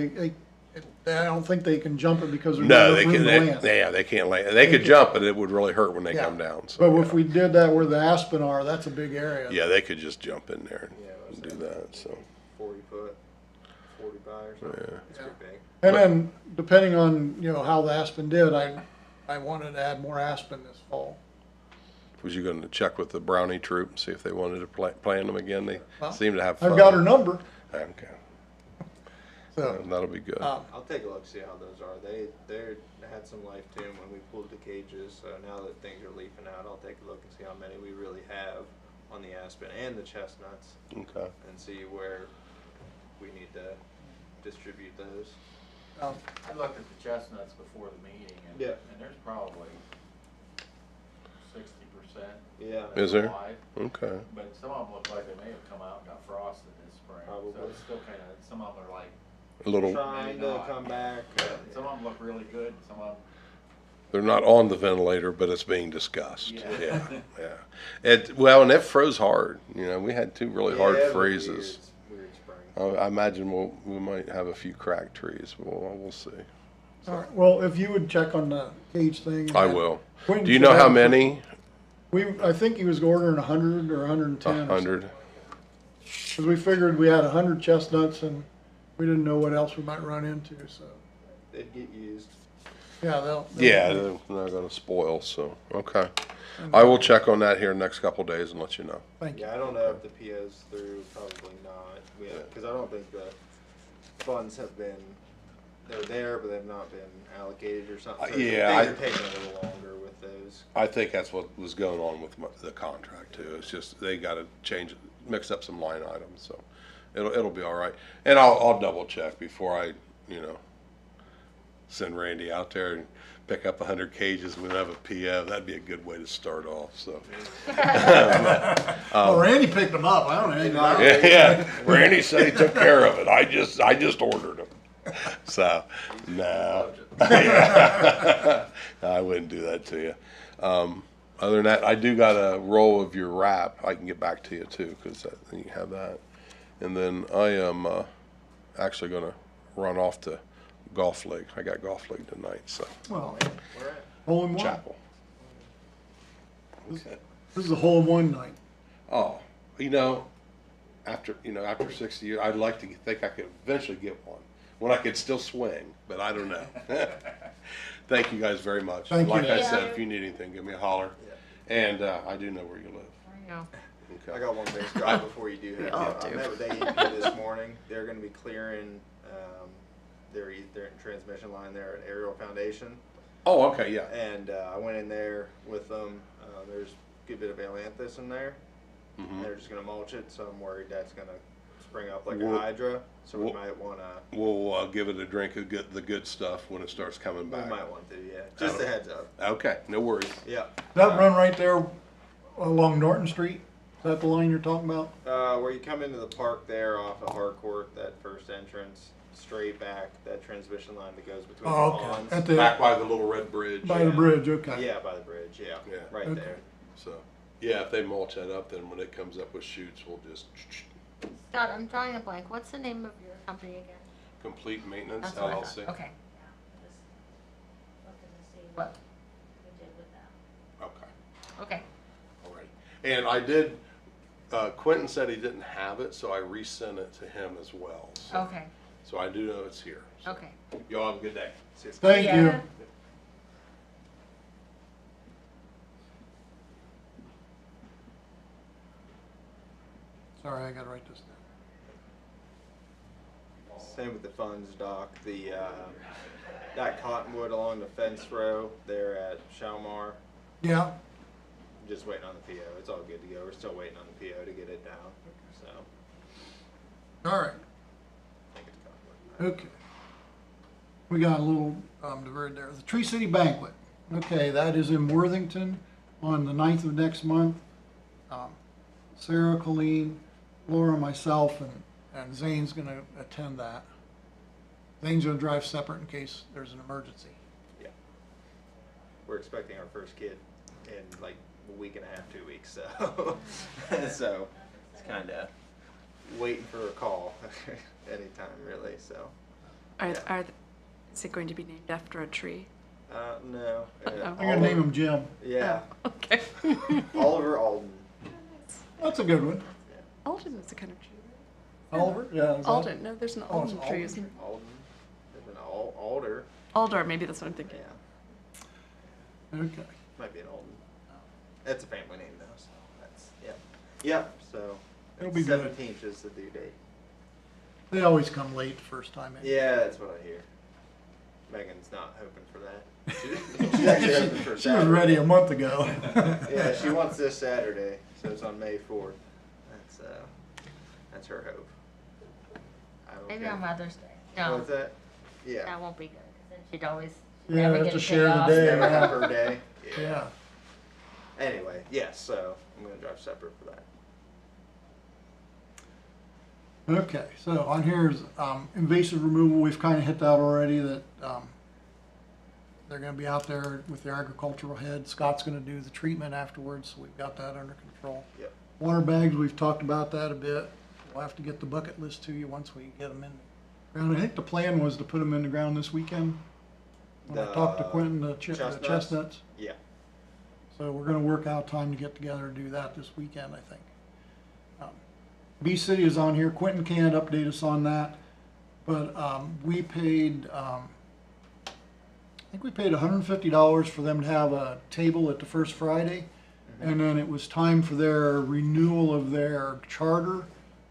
I don't think they can jump it because there's no, no they room can. to land. They can't land. They could jump, but it would really hurt when they Yeah. come down. So, But yeah. if we did that where the aspen are, that's a big area. Yeah, they could just jump in there Yeah, it was and do that. So 40 foot, 45 or something. Yeah. It's pretty big. And then depending on how the aspen did, I wanted to add more aspen this fall. was you going to check with the Brownie troop and see if they wanted to plant them again? They Well, seem to have fun. I've got her number, Okay, so that'll be good. I'll take a look, see how those are. They had some life to them when we pulled the cages. So now that things are leafing out, I'll take a look and see how many we really have on the aspen and the chestnuts, Okay. and see where we need to distribute those. I looked at the chestnuts before the meeting, and, Yeah. and there's probably 60%. Yeah. Is there? alive, Okay. but some of them look like they may have come out and got frosted this spring. So Probably. it's still kind of, some of them are like, A little. Trying maybe to not. come back. Some of them look really good, some of them, They're not on the ventilator, but it's being discussed. Yeah. Yeah. Well, and it froze hard. We had 2 really hard Yeah, it was freezes. Weird spring. I imagine we might have a few cracked trees. We'll see. all right, well, if you would check on the cage thing. I will. Quentin Do you should know how have- many? I think he was ordering 100 or 110. 100. Because we figured we had 100 chestnuts and we didn't know what else we might run into, so, They'd get used. yeah, they'll. Yeah, they're not going to spoil. So okay. And, I will check on that here in the next couple of days and let you know. Thank you. Yeah, I don't know if the PO's through, probably not. Because I don't think the funds have been, they're there, but they've not been allocated or something. So Yeah, things are taking a little longer with those. I think that's what was going on with the contract too. It's just they got to change, mix up some line items, so it'll be all right. And I'll double check before I, send Randy out there and pick up 100 cages. We don't have a PO. That'd be a good way to start off. So Well, Randy picked them up. I don't know anything about it. yeah, Randy said he took care of it. I just ordered them. So no, yeah. I wouldn't do that to you. Other than that, I do got a roll of your wrap. I can get back to you too, because you have that. And then I am actually going to run off to golf league. I got golf league tonight, so Well, Where at? hole in one. chapel. Okay. This is a hole in one night. Oh, after 60 years, I'd like to think I could eventually get one when I could still swing, but I don't know. Thank you guys very much. Thank you. Like I Yeah. said, if you need anything, give me a holler. And I do know where you live. There you go. I Okay. got one thing, Scott, before you do We that. all I do. met with AEP this morning. They're gonna be clearing, their transmission line there at Aerial Foundation. Oh, okay, yeah. And, I went in there with them. There's a good bit of ailanthus in there. Mhm. They're just gonna mulch it, so I'm worried that's gonna spring up like Well- a hydra. So we well- might wanna, We'll give it a drink of the good stuff when it starts coming we back. might want to, yeah. Just a heads up. Okay, no worries. Yeah. That run right there along Norton Street, is that the line you're talking about? Where you come into the park there off of Harcourt, that first entrance, straight back, that transmission line that goes between Oh, the okay. ponds. At the, Back by the little red bridge. by the bridge, okay. Yeah, by the bridge, yeah. Yeah. Right Okay. there. So, yeah, if they mulch that up, then when it comes up with shoots, we'll just Scott, I'm drawing a blank. What's the name of your company again? complete maintenance That's what I LLC. thought. Okay. Yeah, just looking to see what we did with that. Okay. Okay. All right. And I did, Quentin said he didn't have it, so I resent it to him as well. So, Okay. so I do know it's here. So Okay. y'all have a good day. See, it's Thank Yeah. you. Sorry, I gotta write this down. Same with the funds, Doc. That cottonwood along the fence row there at Shalmar, Yeah, just waiting on the PO. It's all good to go. We're still waiting on the PO to get it down. So, all right, I think it's cottonwood. okay. We got a little diverted there. The Tree City Banquet. Okay, that is in Worthington on the 9th of next month. Sarah, Colleen, Laura, myself, and Zane's gonna attend that. Zane's gonna drive separate in case there's an emergency. Yeah. We're expecting our first kid in like a week and a half, 2 weeks. So, so it's kind of waiting for a call anytime, really. So, Is it going to be named after a tree? no. I'm gonna name him Jim. Yeah. Oh, okay. Oliver Alden. That's a good one. Alden is a kind of tree. Oliver? Yeah. is that- Alden. No, there's an Oh, it's alden tree, Alden. isn't there? Alden. There's an alder. Alder, maybe that's what I'm thinking. Yeah. Okay. Might be an Alden. That's a family name though. So that's yeah. So It'll be good. 17th is the due date. They always come late the first time in. Yeah, that's what I hear. Megan's not hoping for that. She's actually hoping for She was Saturday. ready a month ago. Yeah, she wants this Saturday, so it's on May 4th. That's her hope. I don't Maybe care. on Mother's Day. No, What's that? Yeah. that won't be good, 'cause then she'd always Yeah, never have get to a share the off. day. Never have Yeah. her day. Yeah. Anyway, yes, so I'm gonna drive separate for that. Okay, so on here is invasive removal. We've kind of hit that already, that they're going to be out there with the agricultural head. Scott's going to do the treatment afterwards, so we've got that under control. Yep. Water bags, we've talked about that a bit. We'll have to get the bucket list to you once we get them in the ground. I think the plan was to put them in the ground this weekend. When I talked to Quentin, the chestnuts? chestnuts. Yeah. So we're gonna work out time to get together and do that this weekend, I think. Bee City is on here. Quentin can't update us on that, but we paid think we paid $150 for them to have a table at the first Friday. And then it was time for their renewal of their charter,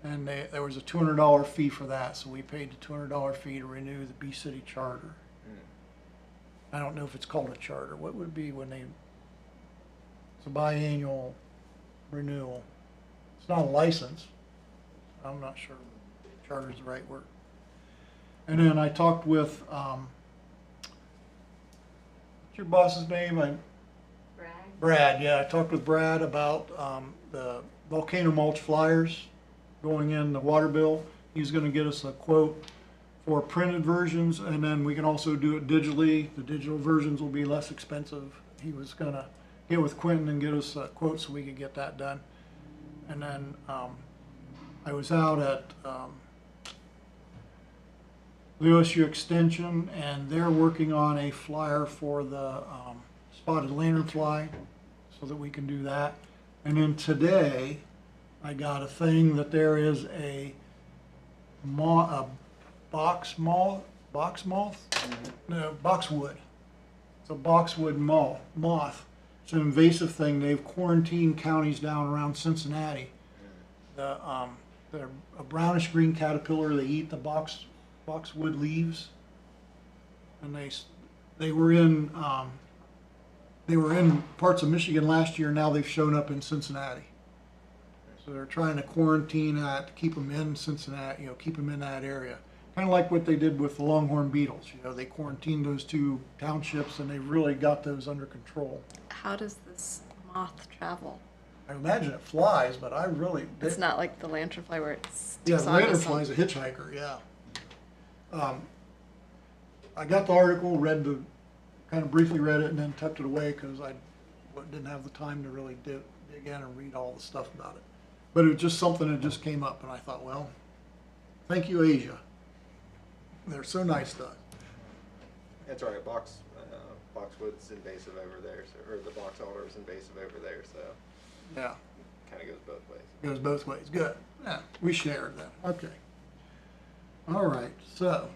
and there was a $200 fee for that, so we paid the $200 fee to renew the Bee City charter. I don't know if it's called a charter. What would it be when it's a biannual renewal? It's not a license. I'm not sure charter is the right word. And then I talked with, what's your boss's name? Brad, yeah, I talked with Brad about the volcano mulch flyers going in the water bill. He's gonna get us a quote for printed versions, and then we can also do it digitally. The digital versions will be less expensive. He was gonna get with Quentin and get us a quote so we could get that done. And then I was out at the OSU Extension, and they're working on a flyer for the spotted lanternfly, so that we can do that. And then today, I got a thing that there is a box moth? No, boxwood. It's a boxwood moth. It's an invasive thing. They've quarantined counties down around Cincinnati. They're a brownish green caterpillar. They eat the boxwood leaves, and they were in parts of Michigan last year. Now they've shown up in Cincinnati. So they're trying to quarantine that, keep them in Cincinnati, keep them in that area. Kind of like what they did with the longhorn beetles. They quarantined those 2 townships, and they really got those under control. How does this moth travel? I imagine it flies, but I really... It's not like the lanternfly where it Yeah, sticks the onto lanternfly's a hitchhiker, yeah. I got the article, kind of briefly read it, and then tucked it away because I didn't have the time to really dig in and read all the stuff about it. But it was just something that just came up, and I thought, well, thank you, Asia. They're so nice to us. That's right. Boxwood's invasive over there, or the box elder is invasive over there, so Yeah, kind of goes both ways. goes both ways. Good. Yeah, we shared that. Okay. All right, so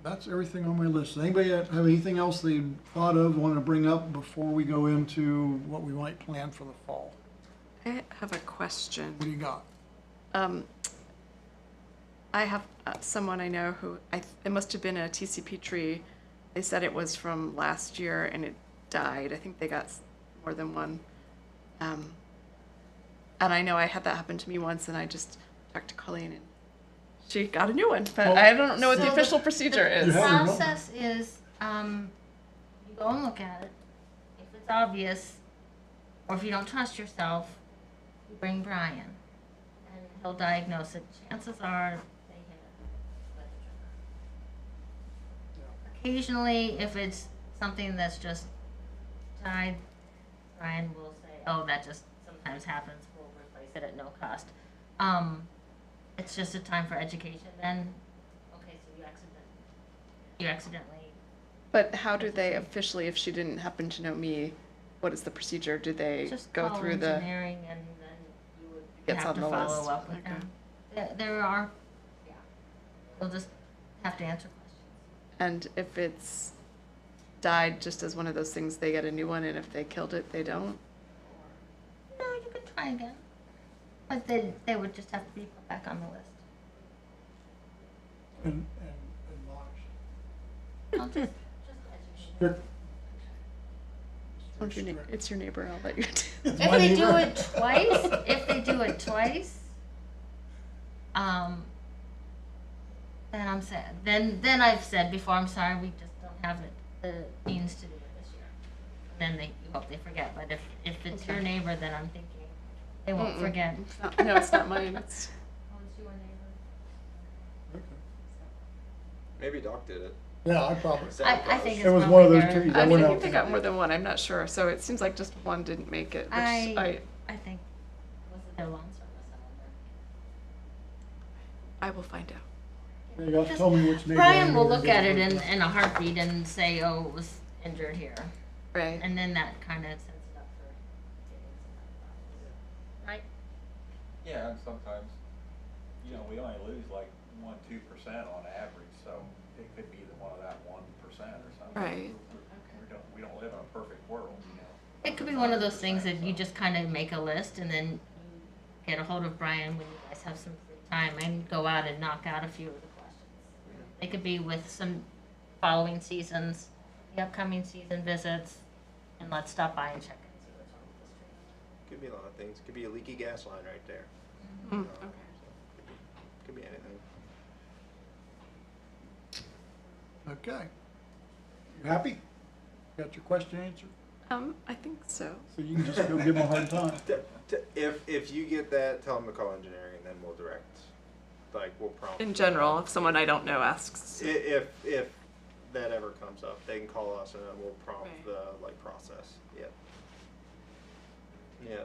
that's everything on my list. Anybody have anything else they thought of, want to bring up before we go into what we might plan for the fall? I have a question. What do you got? I have someone I know who, it must have been a TCP tree. They said it was from last year and it died. I think they got more than one. And I know I had that happen to me once, and I just talked to Colleen and she got a new one, but I don't know what the So official procedure The is. process is, you go and look at it. If it's obvious, or if you don't trust yourself, you bring Brian, and he'll diagnose it. Chances are they hit it with a trigger. Occasionally, if it's something that's just died, Brian will say, "Oh, that just sometimes happens. We'll replace it at no cost." It's just a time for education. Then, okay, so you accidentally. But how do they officially, if she didn't happen to know me, what is the procedure? Do they Just go call through the, engineering, and then you would Gets have on to the list. follow up with Okay. them. There are, yeah. They'll just have to answer questions. and if it's died just as one of those things, they get a new one, and if they killed it, they don't? No, you could try again. But they would just have to be put back on the list. And I'll just educate. strict. It's your neighbor, I'll let you do. It's If my they do neighbor. it twice, then I'm sad. Then I've said before, I'm sorry, we just don't have the means to do it this year. Then you hope they forget. But if it's your neighbor, then I'm thinking they won't forget. No, it's not mine, it's, Oh, it's your neighbor. Okay. Maybe Doc did it. Yeah, I probably. I think it's It was one of probably those their- trees. I went think out they to- got more than one, I'm not sure, so it seems like just one didn't make it, which I think was it their lawn service? I will find out. You got to tell me which neighbor. Brian will you're look at it getting in a heartbeat and say, "Oh, it was injured here," Right. and then that kind of sets it up for getting some right. Yeah, and sometimes, we only lose like 1-2% on average, so it could be one of that 1% or something. Right. We don't live in a perfect world, you know. It could be one of those things that you just kind of make a list and then you get a hold of Brian when you guys have some free time and go out and knock out a few of the questions. They could be with some following seasons, the upcoming season visits, and let's stop by and check and see what's wrong with the street. Could be a lot of things. Could be a leaky gas line right there. Mm, So, okay. could be anything. Okay. You happy? Got your question answered? I think so. So you can just go give them a hard time. If you get that, tell them to call engineering, and then we'll direct. Like we'll prompt. In general, if someone I don't know asks. If that ever comes up, they can call us, and then we'll prompt Right. the like process. Yep. Yeah.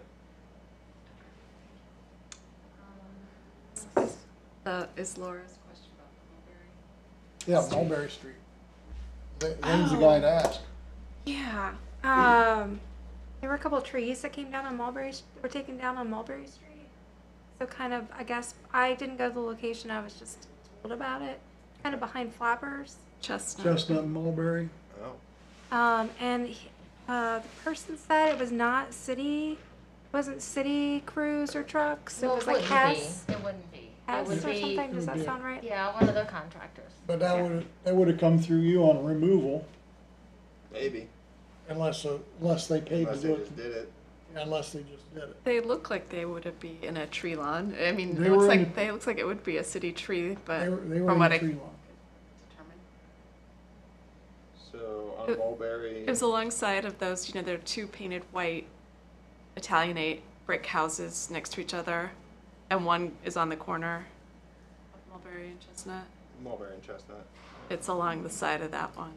Is Laura's question about the mulberry? Yeah, Mulberry Street. When's the guy to ask? Yeah. There were a couple of trees that came down on were taken down on Mulberry Street. So kind of, I guess, I didn't go to the location, I was just told about it. Kind of behind Flappers. Chestnut. Chestnut and Mulberry. Oh. The person said it was not wasn't city crews or trucks. It Well, was like wouldn't Hess. be. It wouldn't be. It Hess would or be, something. Does that Yeah. sound right? yeah, one of the contractors. But that would have come through you on removal Maybe. unless they paid Unless to they do just it. did it. Unless they just did it. They look like they would be in a tree lawn. I mean, They it looks were in like it looks like it would be a city tree, but They were from in what the I tree could lawn. determine. So on It- Mulberry. It was alongside of those, you know, there are two painted white Italianate brick houses next to each other, and one is on the corner of Mulberry and Chestnut. Mulberry and Chestnut. It's along the side of that one,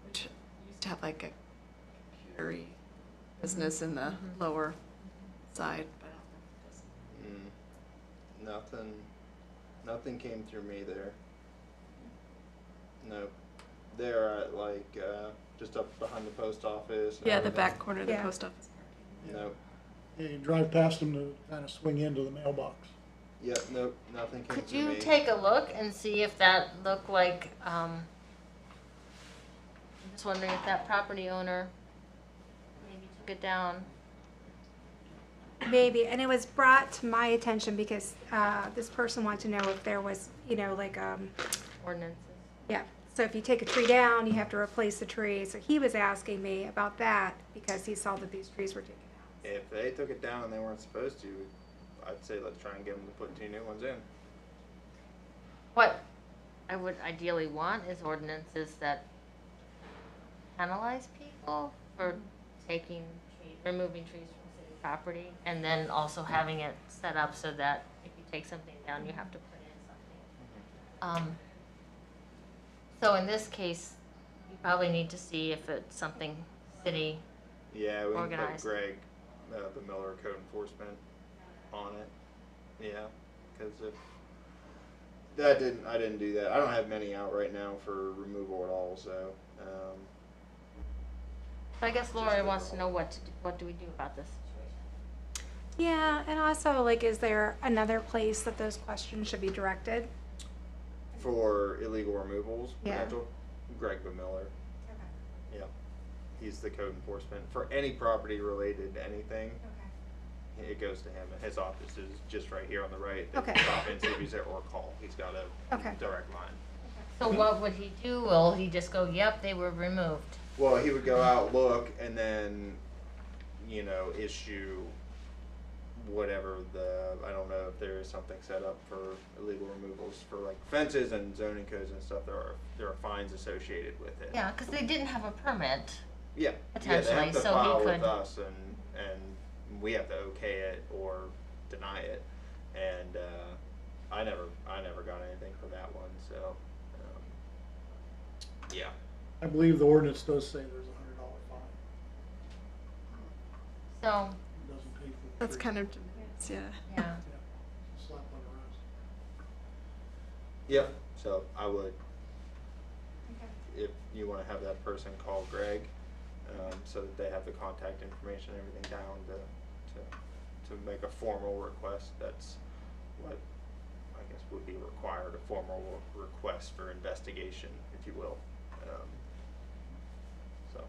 which used to have like a computery business in the lower side, but I don't know if it does. Nothing came through me there. Nope. They're at like just up behind the post office. and Yeah, the everything. back corner of the Yeah. post office. Nope. Yeah, you drive past them to kind of swing into the mailbox. Yep. Nope. Nothing came Could through you me. take a look and see if that looked like, I'm just wondering if that property owner maybe took it down. Maybe, and it was brought to my attention because this person wanted to know if there was, like, Ordinances. yeah. So if you take a tree down, you have to replace the tree. So he was asking me about that because he saw that these trees were taken down. If they took it down and they weren't supposed to, I'd say let's try and get them to put 2 new ones in. What I would ideally want is ordinances that penalize people for removing trees from city property, and then also having it set up so that if you take something down, you have to put in something. So in this case, you probably need to see if it's something city, Yeah, we can put Organized. Greg, the Miller Code Enforcement, on it. Yeah, because if I didn't do that. I don't have many out right now for removal at all. So I guess Lori wants to know what do we do about this situation? Yeah, and also, like, is there another place that those questions should be directed? for illegal removals, Yeah. potential, Greg Miller. Yeah, he's the code enforcement for any property related to anything. It goes to him, and his office is just right here on the right. They can Okay. stop in, see if he's there, or call. He's got a Okay. direct line. So what would he do? Will he just go, yep, they were removed? Well, he would go out, look, and then, issue whatever I don't know if there is something set up for illegal removals for like fences and zoning codes and stuff. There are fines associated with it. Yeah, because they didn't have a permit. Yeah. Potentially, they have to so he file could- with us, and we have to okay it or deny it. And I never got anything for that one. So yeah. I believe the ordinance does say there's $100 fine. So, It doesn't pay for the That's tree. kind of de minimis, yeah. yeah. Yeah, slap on the wrist. Yep. So I would, if you want to have that person call Greg, so that they have the contact information and everything down to make a formal request. That's what I guess would be required, a formal request for investigation, if you will. So,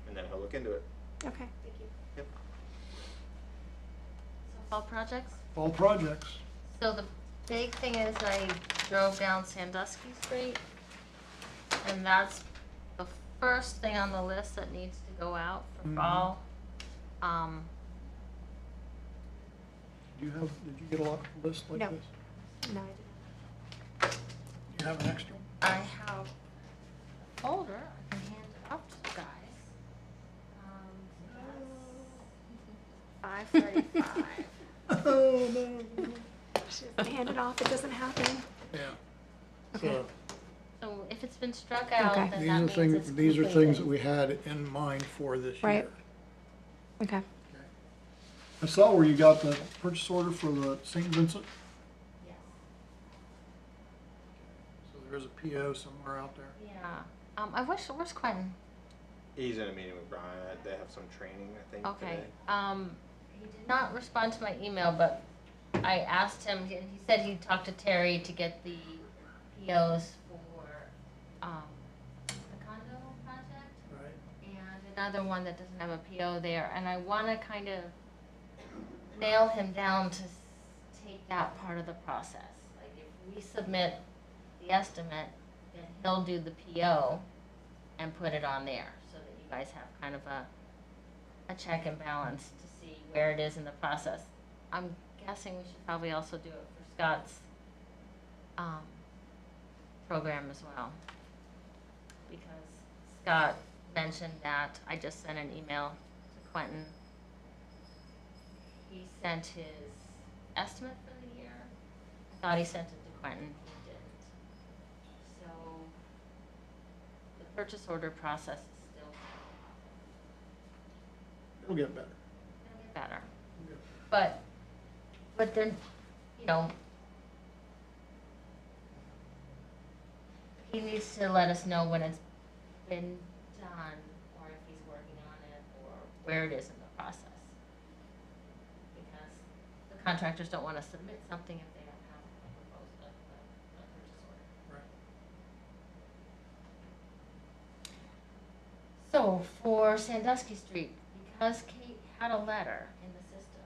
and then he'll look into it. Okay, thank you. Yep. So fall projects? Fall projects. So the big thing is I drove down Sandusky Street, and that's the first thing on the list that needs to go out for Mhm. fall. Did you get a lot list like No. this? No, I didn't. You have an extra one? I have a folder, I can hand it off to you guys. So that's 5:35. Oh, no. She doesn't hand it off, it doesn't happen. Yeah. Okay. So, So if it's been struck out, Okay. then these that are means things, it's these are things that completed. we had in mind for this year. Right. Okay. I saw where you got the purchase order for the St. Vincent, Yes. so there's a PO somewhere out there. Yeah, where's Quentin? He's in a meeting with Brian. They have some training, I think, Okay, today. he did not respond to my email, but I asked him, and he said he talked to Terry to get the POs for, the condo project, Right. and another one that doesn't have a PO there, and I wanna kind of nail him down to take that part of the process. Like, if we submit the estimate, then he'll do the PO and put it on there, so that you guys have kind of a check and balance to see where it is in the process. I'm guessing we should probably also do it for Scott's, program as well. Because Scott mentioned that, I just sent an email to Quentin. He sent his estimate for the year. I thought he sent it to Quentin, he didn't. So, the purchase order process is still, It'll get better. it'll get better. But then, you know, he needs to let us know when it's been done, or if he's working on it, or where it is in the process. Because the contractors don't wanna submit something if they don't have a proposal, a purchase order. Right. So, for Sandusky Street, because Kate had a letter in the system,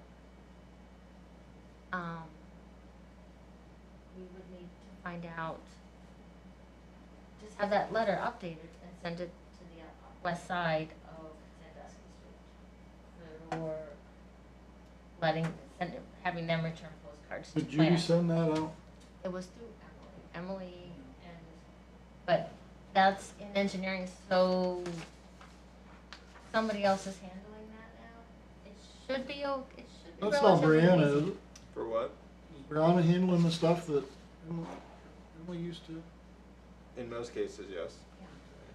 we would need to find out, just have that letter updated and send it to the west side of Sandusky Street for having them return postcards to Did Judy Plan. send that out? It was through Emily, but that's in engineering, so somebody else is handling that now. It should be it should be That's not relatively Brianna, easy. is it? For what? Is Brianna handling the stuff that Emily used to? In most cases, yes.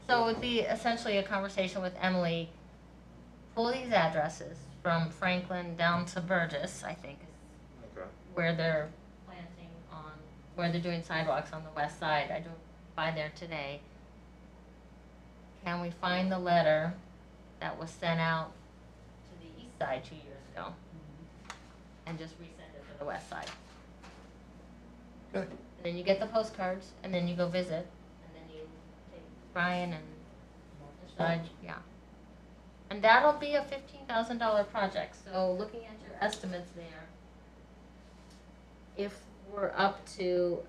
So it would be essentially a conversation with Emily, pull these addresses from Franklin down to Burgess, I think, is Okay. where they're where they're doing sidewalks on the west side. I drove by there today. Can we find the letter that was sent out to the east side 2 years ago? And just resend it to the west side. Okay. And then you get the postcards, and then you go visit, and then you take Brian and decide, yeah. And that'll be a $15,000 project, so looking at your estimates there, if we're up to,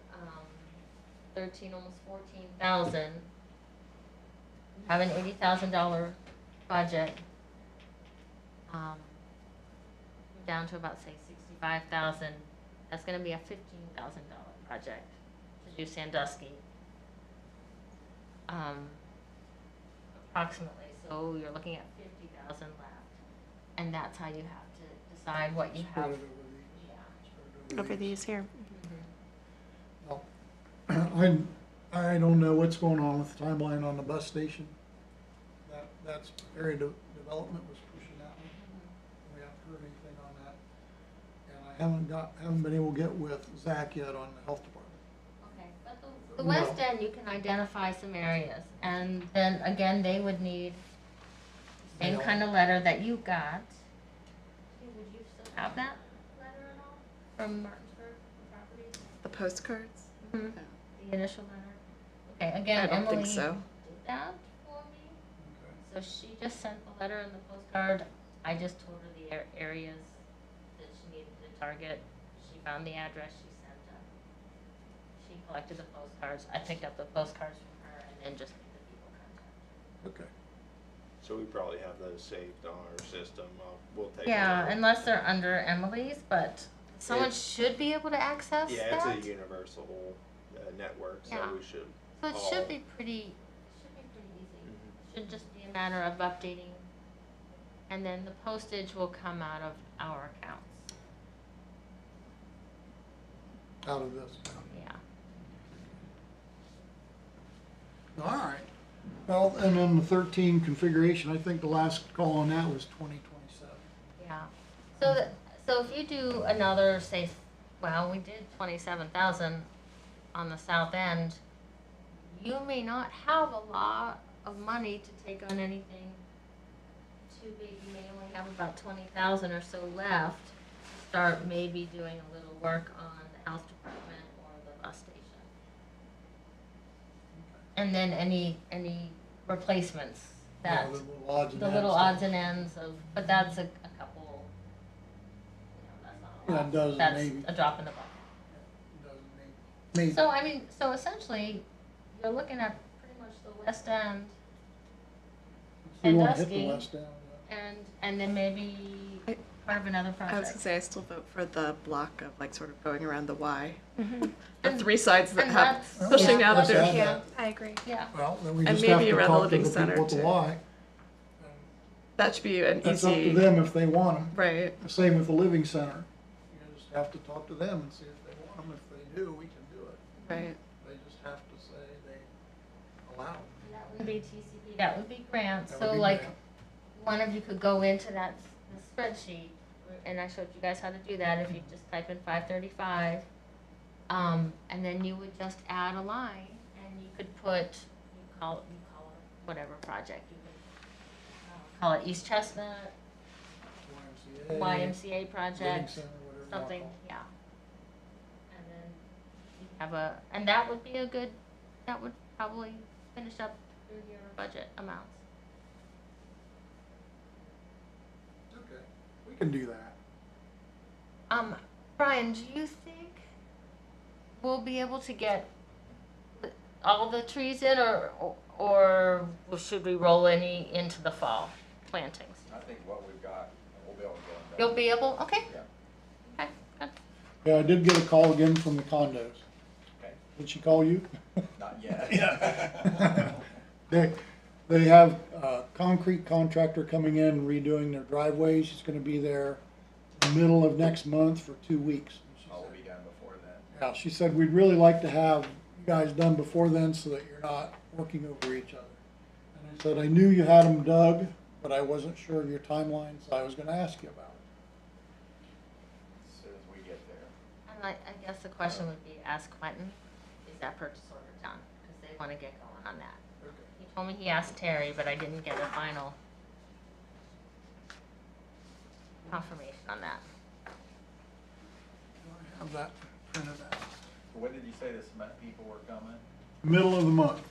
13, almost 14,000, have an $80,000 budget, you're down to about, say, 65,000, that's gonna be a $15,000 project to do Sandusky. Approximately, so you're looking at 50,000 left, and that's how you have to decide what you Spread have. it over these. Yeah. Spread it Over these here. Well, I don't know what's going on with the timeline on the bus station. That's area development was pushing that one. We haven't heard anything on that. And I haven't been able to get with Zach yet on the health department. Okay, but the west end, you can identify some areas, and then again, they would need the same Mail. kind of letter that you got. Would you still have that letter at all from Martinsburg Properties? postcards? Mhm. No. The initial letter. Okay, again, I don't Emily think so. did that for me. So she just sent the letter and the postcard. I just told her the areas that she needed to target. She found the address, she sent them. She collected the postcards. I picked up the postcards from her and then just made the people contact. Okay. So we probably have those saved on our system. We'll take. a Yeah, look. unless they're under Emily's, but someone It- should be able to access Yeah, that. it's a universal network, so Yeah. we should. So it all- should be pretty easy. Should just be a matter of updating. And then the postage will come out of our accounts. Out of this. Yeah. All right. Well, and then the 13 configuration, I think the last call on that was 2027. Yeah. So so if you do another, say, well, we did 27,000 on the south end, you may not have a lot of money to take on anything too big. You may only have about 20,000 or so left to start maybe doing a little work on the health department or the bus station. And then any replacements that, You know, the little odds and the ends little stuff. odds and ends of, but that's a couple, that's not a Yeah, lot. a dozen That's maybe. a drop in the bucket. Maybe. So, I mean, so essentially, you're looking at pretty much the west end We and want to hit the Dusky. west end. and then maybe I- part of another I was project. gonna say, I still vote for the block of like sort of going around the Y. Mhm. The And- three sides that and have that's- pushing yeah. out Let's there. add Yeah, that. I agree. Yeah, Well, then we And just have maybe to around the talk to Living the Center, people at the too. Y. That should be an That's up to easy, them if they want them. right? Same with the Living Center. You just have to talk to them and see if they want them. If they do, we can do it. Right. They just have to say they allow them. that would be TCP, that would be grant, That so would be like, grant. one of you could go into that the spreadsheet, and I showed you guys how to do that, if you just type in 535, and then you would just add a line, and you could put, you call it whatever project, you could call it East Chestnut, YMCA Living project, Center, whatever you wanna something, call yeah. And then you have and that would be that would probably finish up your budget amounts. it. Okay, we can do that. Brian, do you think we'll be able to get all the trees in, or should we roll any into the fall plantings? I think what we've got, we'll be able to get them done. You'll be able, okay, Yeah. okay, good. Yeah, I did get a call again from the condos. Okay. Did she call you? Not yet. They have a concrete contractor coming in and redoing their driveways. He's gonna be there middle of next month for 2 weeks. She All will said. be done before then. Yeah, she said, we'd really like to have you guys done before then so that you're not working over each other. And I said, I knew you had them dug, but I wasn't sure of your timeline, so I was gonna ask you about it. As soon as we get there. And I guess the question would be, ask Quentin, is that purchase order done? Because they want to get going on that. He told me he asked Terry, but I didn't get a final confirmation on that. I have that printed out. When did you say the cement people were coming? Middle of the month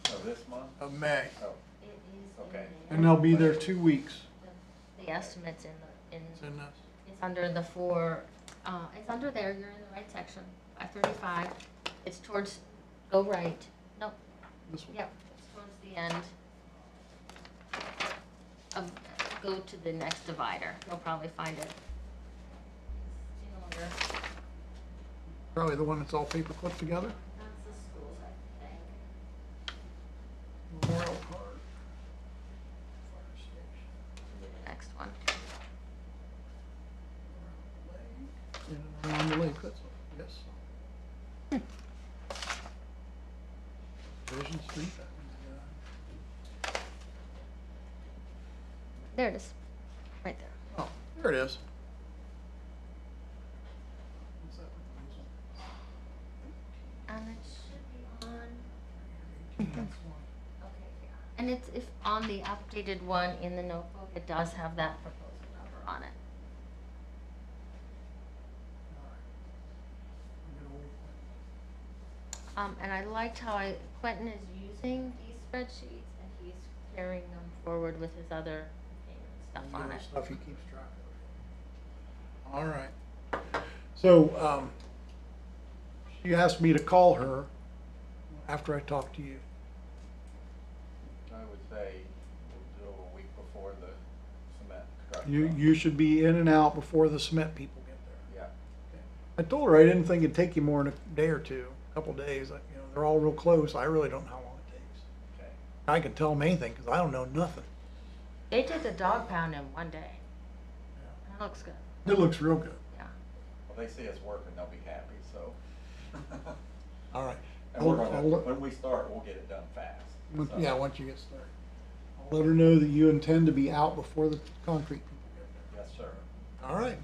Oh, this month? of May, Oh, It is Okay. and they'll be there 2 weeks. the estimates It's in this. it's under the it's under there, you're in the right section, 535. It's towards, go right, nope, This one. yep, it's towards the end. Go to the next divider, you'll probably find it. In order. Probably the one that's all paper clipped together. That's the schools, I think. Memorial Park. Fire station. The next one. In and around the lake, that's all, yes. Division Street, that one's, There it is, right there. oh, there it is. What's that one? And it should be on, 18, that's one. okay, yeah. And it's, if on the updated one in the notebook, it does have that proposal number on it. All right. I'll get a hold of And I liked how Quentin is using these spreadsheets and he's carrying them forward with his other payment stuff on Little it. stuff he keeps track of. All right. So, she asked me to call her after I talked to you. I would say we'll do it a week before the cement construction. You should be in and out before the cement people get there. Yeah, I told her I didn't think it'd take you more than a day or two, a couple days. You know, they're all real close. I really don't know how long it takes. okay. I can tell them anything because I don't know nothing. They did the dog pound in one day. That looks good. It looks real good. Yeah. Well, they see us working, they'll be happy, so. All right. And we're I'll gonna, let- when we start, we'll get it done fast. so. Yeah, once you get started. I'll let her know that you intend to be out before the concrete people get Yes, sir. there. All right.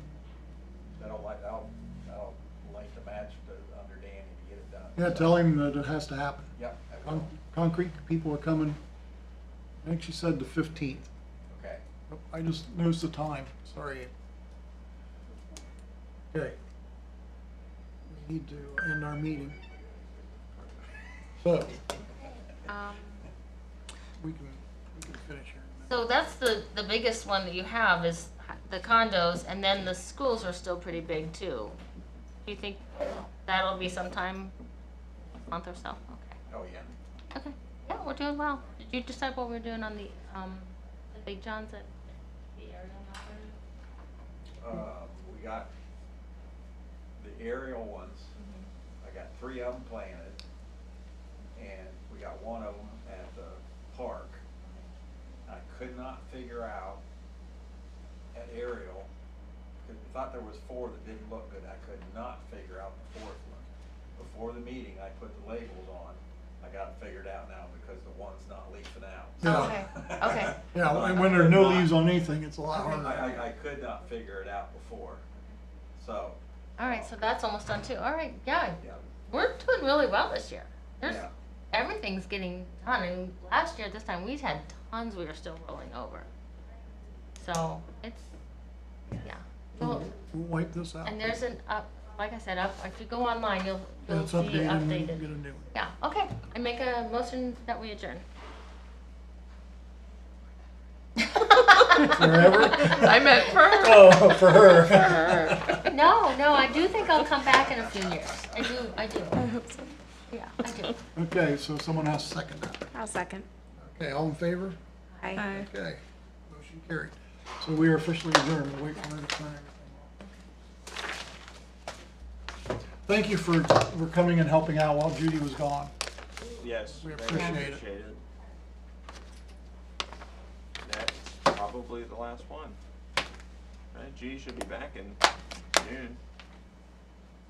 That'll link the match to under Danny to get it done. Yeah, so. tell him that it has to happen. Yep, I will. Concrete people are coming, I think she said the 15th. Okay. I just noticed the time, sorry. Okay. We need to end our meeting. So, we can finish here. So that's the biggest one that you have is the condos, and then the schools are still pretty big too. Do you think that'll be sometime, a month or so? Okay. Oh, yeah. Okay. Yeah, we're doing well. Did you decide what we're doing on the Big Johns at the aerial number? We got the aerial ones. I got 3 of them planted, and we got 1 of them at the park. I could not figure out at aerial, because we thought there was 4 that didn't look good. I could not figure out the 4th one. Before the meeting, I put the labels on. I got it figured out now because the one's not leafing out. Yeah. Okay. Okay. Yeah, and when there are no leaves on anything, it's a lot harder. I could not figure it out before, so. All right, so that's almost done too. All right, yeah, Yeah. we're doing really well this year. There's Yeah. everything's getting done, and last year at this time we had tons we were still rolling over. So it's yeah. Well, We'll wipe this out. and there's an up, like I said, up. If you go online, you'll It's see updated and we'll updated. get a new one. Yeah. Okay. I make a motion that we adjourn. Forever? I meant for her. Oh, for her. No, I do think I'll come back in a few years. I do. I hope so. Yeah, I do. Okay, so someone has to second that. I'll second. Okay, all in favor? Aye. Aye. Okay, motion carried. So we are officially adjourned. We'll wait for her to sign everything. Thank you for coming and helping out while Judy was gone. Yes. We very appreciate it. appreciated. That's probably the last one. Right, G should be back in June.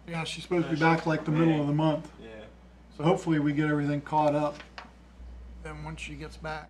Yeah, she's supposed to be back like the middle of the month. Yeah. So hopefully we get everything caught up then once she gets back.